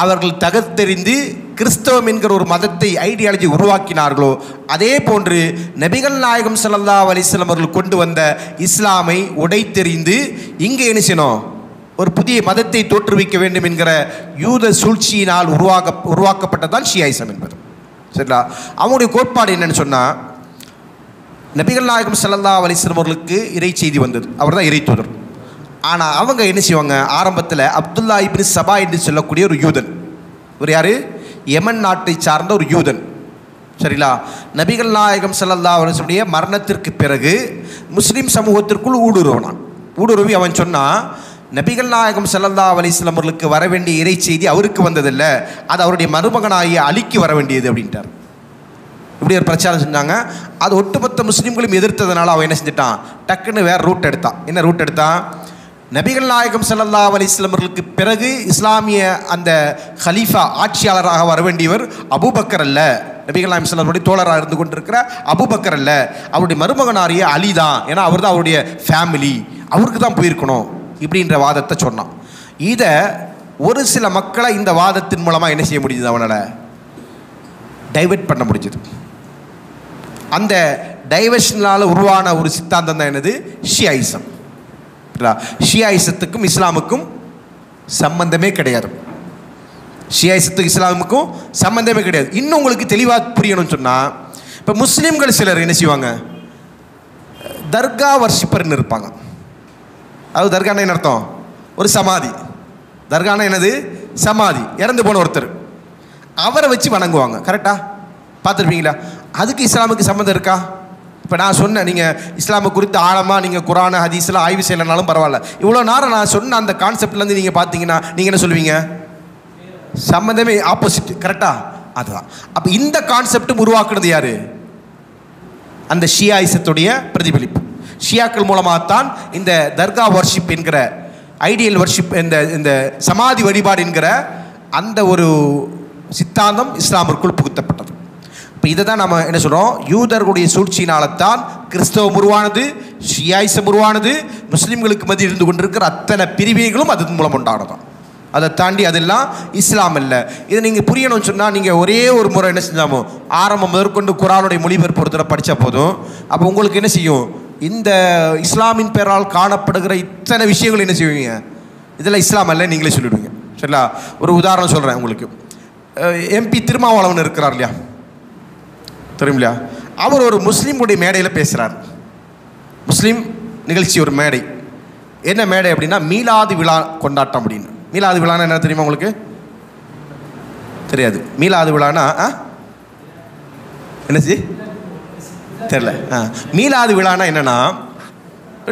அவர்கள் தகர்த்தெறிந்து கிறிஸ்தவம் என்கிற ஒரு மதத்தை, ஐடியாலஜி உருவாக்கினார்களோ, அதே போன்று நபிகள் நாயகம் ஸல்லல்லாஹு அலைஹி வஸல்லம் அவர்கள் கொண்டு வந்த இஸ்லாமை உடைத்தெறிந்து இங்கே என்ன செய்யணும், ஒரு புதிய மதத்தை தோற்றுவிக்க வேண்டும் என்கிற யூத சூழ்ச்சியினால் உருவாக்கப்பட்டதான் ஷியாயிசம் என்பது. சரிங்களா? அவங்களுடைய கோட்பாடு என்னன்னு சொன்னால், நபிகள் நாயகம் ஸல்லல்லாஹு அலைஹி வஸல்லம் அவர்களுக்கு இறை செய்தி வந்தது. அவர் தான் இறை தூதர். ஆனால் அவங்க என்ன செய்வாங்க, ஆரம்பத்தில் அப்துல்லா இப்னு சபா என்று சொல்லக்கூடிய ஒரு யூதன். ஒரு யார்? யமன் நாட்டை சார்ந்த ஒரு யூதன். சரிங்களா? நபிகள் நாயகம் ஸல்லல்லாஹு அலைஹி வஸல்லம் மரணத்திற்கு பிறகு முஸ்லீம் சமூகத்திற்குள் ஊடுருவி அவன் சொன்னான், நபிகள் நாயகம் ஸல்லல்லாஹு அலைஹி வஸல்லம் அவர்களுக்கு வர வேண்டிய இறை செய்தி அவருக்கு வந்ததில்லை, அது அவருடைய மருமகனாகிய அலிக்கு வர வேண்டியது அப்படின்ட்டார். இப்படி ஒரு பிரச்சாரம் செஞ்சாங்க. அது ஒட்டுமொத்த முஸ்லீம்களும் எதிர்த்ததுனால அவன் என்ன செஞ்சிட்டான், டக்குன்னு வேறு ரூட் எடுத்தான். என்ன ரூட் எடுத்தான்? நபிகள் நாயகம் ஸல்லல்லாஹு அலைஹி வஸல்லம் அவர்களுக்கு பிறகு இஸ்லாமிய அந்த ஹலீஃபா, ஆட்சியாளராக வர வேண்டியவர் அபூபக்கர் அல்ல, நபிகள் நாயகம் ஸல்லல்லாஹு அலைஹி வஸல்லம் தோழராக இருந்து கொண்டிருக்கிற அபூபக்கர் அல்ல, அவருடைய மருமகனாரிய அலி தான். ஏன்னா அவர் தான் அவருடைய ஃபேமிலி, அவருக்கு தான் போயிருக்கணும் இப்படின்ற வாதத்தை சொன்னான். இதை ஒரு சில மக்களை இந்த வாதத்தின் மூலமாக என்ன செய்ய முடியுது, அவனால் டைவர்ட் பண்ண முடிஞ்சது. அந்த டைவர்ஷனால் உருவான ஒரு சித்தாந்தம் தான் என்னது, ஷியாயிசம். ஷியாயிசத்துக்கும் இஸ்லாமுக்கும் சம்பந்தமே கிடையாது. ஷியாயிசத்துக்கும் இஸ்லாமுக்கும் சம்பந்தமே கிடையாது. இன்னும் உங்களுக்கு தெளிவாக புரியணும்னு சொன்னால், இப்போ முஸ்லீம்கள் சிலர் என்ன செய்வாங்க, தர்கா வர்ஷிப்பர்னு இருப்பாங்க. அது தர்கானா என்ன அர்த்தம்? ஒரு சமாதி. தர்கானா என்னது? சமாதி. இறந்து போன ஒருத்தர், அவரை வச்சு வணங்குவாங்க. கரெக்டாக பார்த்துருப்பீங்களா? அதுக்கு இஸ்லாமுக்கு சம்மந்தம் இருக்கா? இப்போ நான் சொன்னேன், நீங்கள் இஸ்லாமை குறித்து ஆழமாக நீங்கள் குரான் ஹதீஸ்லாம் ஆய்வு செய்யலைனாலும் பரவாயில்ல, இவ்வளோ நேரம் நான் சொன்ன அந்த கான்செப்ட்லேருந்து நீங்கள் பார்த்தீங்கன்னா நீங்கள் என்ன சொல்லுவீங்க? சம்மந்தமே ஆப்போசிட். கரெக்டாக? அதுதான். அப்போ இந்த கான்செப்டும் உருவாக்குனது யார்? அந்த ஷியாயிசத்துடைய பிரதிபலிப்பு. ஷியாக்கள் மூலமாகத்தான் இந்த தர்கா வர்ஷிப் என்கிற, ஐடியல் வர்ஷிப், இந்த சமாதி வழிபாடு என்கிற அந்த ஒரு சித்தாந்தம் இஸ்லாமிற்குள் புகுத்தப்பட்டது. இப்போ இதை தான் நம்ம என்ன சொல்கிறோம், யூதர்களுடைய சூழ்ச்சியினால்தான் கிறிஸ்தவம் உருவானது, ஷியாயிசம் உருவானது, முஸ்லீம்களுக்கு மத்தியில் இருந்து கொண்டிருக்கிற அத்தனை பிரிவினைகளும் அது மூலம் உண்டானதான். அதை தாண்டி அதெல்லாம் இஸ்லாம் இல்லை. இதை நீங்கள் புரியணும்னு சொன்னால் நீங்கள் ஒரே ஒரு முறை என்ன செஞ்சாமோ ஆரம்பம் முதற்கொண்டு குர்ஆனுடைய மொழிபெயர்ப்பு ஒருத்தரை படித்தா போதும். அப்போ உங்களுக்கு என்ன செய்யும், இந்த இஸ்லாமின் பெயரால் காணப்படுகிற இத்தனை விஷயங்கள் என்ன செய்வீங்க, இதெல்லாம் இஸ்லாம் அல்ல நீங்களே சொல்லிவிடுவீங்க. சரிங்களா? ஒரு உதாரணம் சொல்கிறேன் உங்களுக்கு. எம்பி திருமாவளவன் இருக்கிறார் இல்லையா, தெரியும் இல்லையா? அவர் ஒரு முஸ்லீமுடைய மேடையில் பேசுகிறார். முஸ்லீம் நிகழ்ச்சி ஒரு மேடை. என்ன மேடை அப்படின்னா மீலாது விழா கொண்டாட்டம் அப்படின்னு. மீலாது விழான்னா என்ன தெரியுமா உங்களுக்கு? தெரியாது. மீலாது விழானா என்னச்சு தெரியல. மீலாது விழானா என்னன்னா,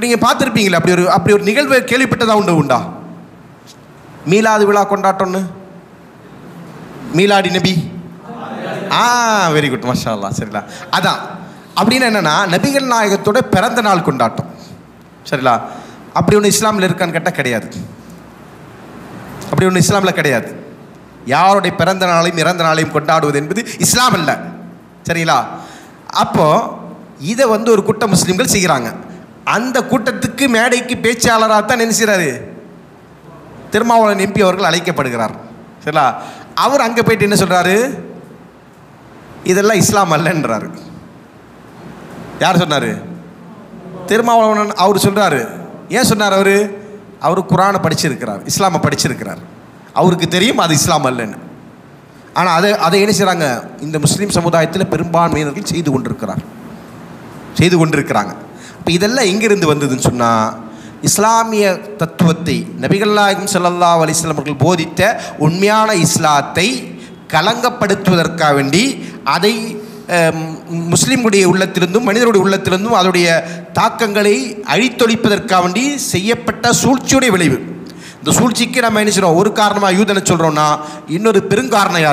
நீங்கள் பார்த்துருப்பீங்களா அப்படி ஒரு நிகழ்வை கேள்விப்பட்டதா உண்டா? மீலாது விழா கொண்டாட்டம்னு, மீலாடி நபி. வெரி குட், மாஷா அல்லாஹ். சரிங்களா? அதான் அப்படின்னு என்னன்னா நபிகள் நாயகத்தோட பிறந்த நாள் கொண்டாட்டம். சரிங்களா? அப்படி ஒன்று இஸ்லாமில் இருக்கான்னு கேட்டால் கிடையாது. அப்படி ஒன்று இஸ்லாமில் கிடையாது. யாருடைய பிறந்த நாளையும் இறந்த நாளையும் கொண்டாடுவது என்பது இஸ்லாம் அல்ல. சரிங்களா? அப்போது இதை ஒரு கூட்ட முஸ்லீம்கள் செய்கிறாங்க. அந்த கூட்டத்துக்கு மேடைக்கு பேச்சாளராக தான் என்ன செய்கிறாரு, திருமாவளவன் எம்பி அவர்கள் அழைக்கப்படுகிறார். சரிங்களா? அவர் அங்கே போயிட்டு என்ன சொல்கிறாரு, இதெல்லாம் இஸ்லாம் அல்லன்றாரு. யார் சொன்னார்? திருமாவளவன். அவர் சொல்கிறாரு. ஏன் சொன்னார்? அவர் குர்ஆனை படிச்சிருக்கிறார், இஸ்லாமை படிச்சிருக்கிறார். அவருக்கு தெரியும் அது இஸ்லாம் அல்லன்னு. ஆனால் அதை என்ன செய்கிறாங்க, இந்த முஸ்லீம் சமுதாயத்தில் பெரும்பான்மையினர்கள் செய்து கொண்டிருக்கிறாங்க. இப்போ இதெல்லாம் எங்கிருந்து வந்ததுன்னு சொன்னால், இஸ்லாமிய தத்துவத்தை நபிகள் நாயகம் ஸல்லல்லாஹு அலைஹி வஸல்லம் அவர்கள் போதித்த உண்மையான இஸ்லாத்தை களங்கப்படுத்துவதற்காக வேண்டி அதை முஸ்லீம்களுடைய உள்ளத்திலிருந்தும் மனிதருடைய உள்ளத்திலிருந்தும் அதனுடைய தாக்கங்களை அழித்தொழிப்பதற்காக வேண்டி செய்யப்பட்ட சூழ்ச்சியுடைய விளைவு. இந்த சூழ்ச்சிக்கு நம்ம என்ன செய்கிறோம், ஒரு காரணமாக யூதனை சொல்கிறோம்னா, இன்னொரு பெருங்காரணம்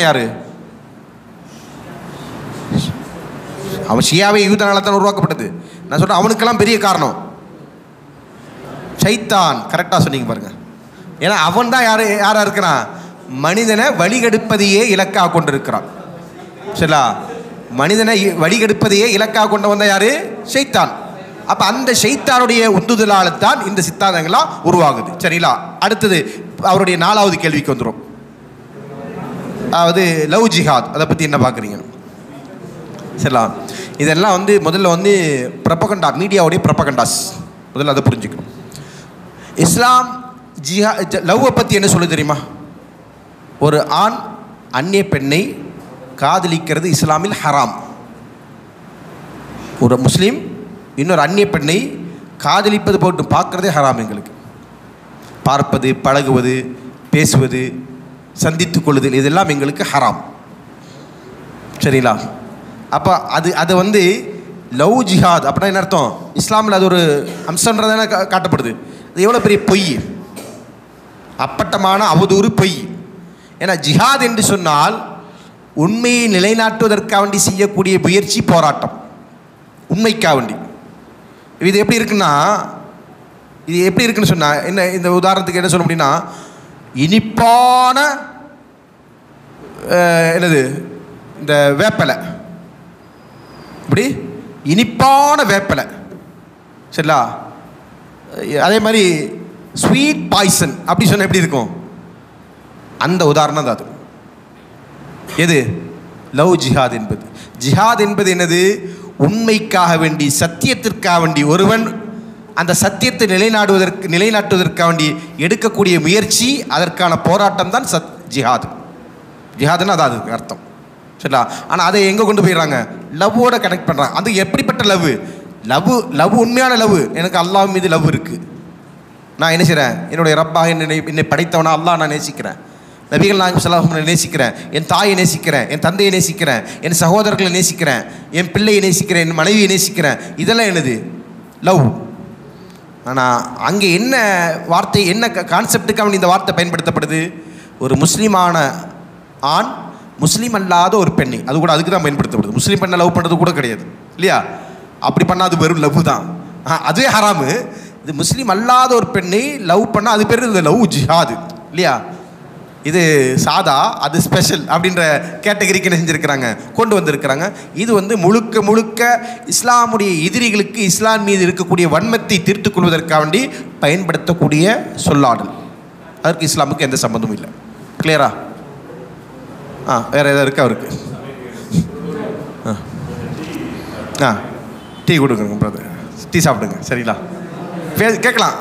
யார்? அவன் ஷியாவே யூதனால தான் உருவாக்கப்பட்டது. நான் சொல்கிறேன், அவனுக்கெல்லாம் பெரிய காரணம் சைத்தான். கரெக்டாக சொன்னீங்க பாருங்கள். ஏன்னா அவன் தான் யாராக இருக்கிறான், மனிதனை வழிகெடுப்பதையே இலக்காக கொண்டிருக்கிறான். சரிங்களா? மனிதனை வழிகெடுப்பதையே இலக்காக கொண்டு வந்த யாரு? ஷைத்தான். அப்போ அந்த ஷைத்தானுடைய உந்துதலால் தான் இந்த சித்தாந்தங்கள்லாம் உருவாகுது. சரிங்களா? அடுத்தது அவருடைய 4வது கேள்விக்கு வந்துடும். அதாவது லவ் ஜிஹாத், அதை பற்றி என்ன பார்க்குறீங்க? சரிங்களா? இதெல்லாம் முதல்ல ப்ரொபகண்டா, மீடியாவுடைய ப்ரொபகண்டாஸ். முதல்ல அதை புரிஞ்சுக்கணும். இஸ்லாம் லவ்வை பற்றி என்ன சொல்ல தெரியுமா? ஒரு ஆண் அந்நிய பெண்ணை காதலிக்கிறது இஸ்லாமில் ஹராம். ஒரு முஸ்லீம் இன்னொரு அந்நிய பெண்ணை காதலிப்பது போட்டு பார்க்குறதே ஹராம். எங்களுக்கு பார்ப்பது, பழகுவது, பேசுவது, சந்தித்து கொள்ளுதல் இதெல்லாம் எங்களுக்கு ஹராம். சரிங்களா? அப்போ அது லவ் ஜிஹாத் அப்படின்னா என்ன அர்த்தம்? இஸ்லாமில் அது ஒரு அம்சன்றதான காட்டப்படுது. அது எவ்வளோ பெரிய பொய், அப்பட்டமான அவதூறு பொய். ஏன்னா ஜிஹாத் என்று சொன்னால் உண்மையை நிலைநாட்டுவதற்காக வேண்டி செய்யக்கூடிய முயற்சி, போராட்டம், உண்மைக்காக வேண்டி. இது எப்படி இருக்குன்னு சொன்னால் என்ன, இந்த உதாரணத்துக்கு என்ன சொல்ல முடியும்னா, இனிப்பான என்னது இந்த வேப்பலை, இப்படி இனிப்பான வேப்பலை. சரிங்களா? அதே மாதிரி ஸ்வீட் பாய்சன் அப்படி சொன்னால் எப்படி இருக்கும்? அந்த உதாரணம் தான் அது. எது? லவ் ஜிஹாத் என்பது. ஜிஹாத் என்பது என்னது? உண்மைக்காக வேண்டி, சத்தியத்திற்காக வேண்டி ஒருவன் அந்த சத்தியத்தை நிலைநாட்டுவதற்காக வேண்டி எடுக்கக்கூடிய முயற்சி, அதற்கான போராட்டம் தான் ஜிஹாத். ஜிஹாதுன்னு அது அதுக்கு அர்த்தம். சரிங்களா? ஆனால் அதை எங்கே கொண்டு போயிடுறாங்க, லவ்வோட கனெக்ட் பண்ணுறாங்க. அது எப்படிப்பட்ட லவ் உண்மையான லவ். எனக்கு அல்லாஹ் மீது லவ் இருக்குது. நான் என்ன செய்கிறேன், என்னுடைய ரப்பாக என்னை படைத்தவனா அல்லாஹ் நான் நேசிக்கிறேன், நபிகள் நாயகம் ஸல்லல்லாஹு அலைஹி வஸல்லம் நேசிக்கிறேன், என் தாயை நேசிக்கிறேன், என் தந்தையை நேசிக்கிறேன், என் சகோதரர்களை நேசிக்கிறேன், என் பிள்ளையை நேசிக்கிறேன், என் மனைவியை நேசிக்கிறேன். இதெல்லாம் என்னது? லவ். ஆனால் அங்கே என்ன வார்த்தை, என்ன கான்செப்டுக்காக இந்த வார்த்தை பயன்படுத்தப்படுது? ஒரு முஸ்லீமான ஆண் முஸ்லீம் அல்லாத ஒரு பெண்ணை, அது கூட அதுக்கு தான் பயன்படுத்தப்படுது. முஸ்லீம் பெண்ணை லவ் பண்ணுறது கூட கிடையாது இல்லையா? அப்படி பண்ணால் அது வெறும் லவ் தான், அதுவே ஹராமு. இது முஸ்லீம் அல்லாத ஒரு பெண்ணை லவ் பண்ணால் அது பேர் இந்த லவ் ஜிஹாது இல்லையா? இது சாதா, அது ஸ்பெஷல் அப்படின்ற கேட்டகரிக்கு என்ன செஞ்சுருக்கிறாங்க, கொண்டு வந்திருக்கிறாங்க. இது வந்து முழுக்க முழுக்க இஸ்லாமுடைய எதிரிகளுக்கு இஸ்லாம் மீது இருக்கக்கூடிய வன்மத்தை தீர்த்து கொள்வதற்காக வேண்டி பயன்படுத்தக்கூடிய சொல்லாடல். அதற்கு இஸ்லாமுக்கு எந்த சம்மந்தமும் இல்லை. கிளியரா? வேறு எதாவது இருக்கா அவருக்கு? டீ கொடுக்குறேங்க பிரதர், டீ சாப்பிடுங்க. சரிங்களா? கேட்கலாம்.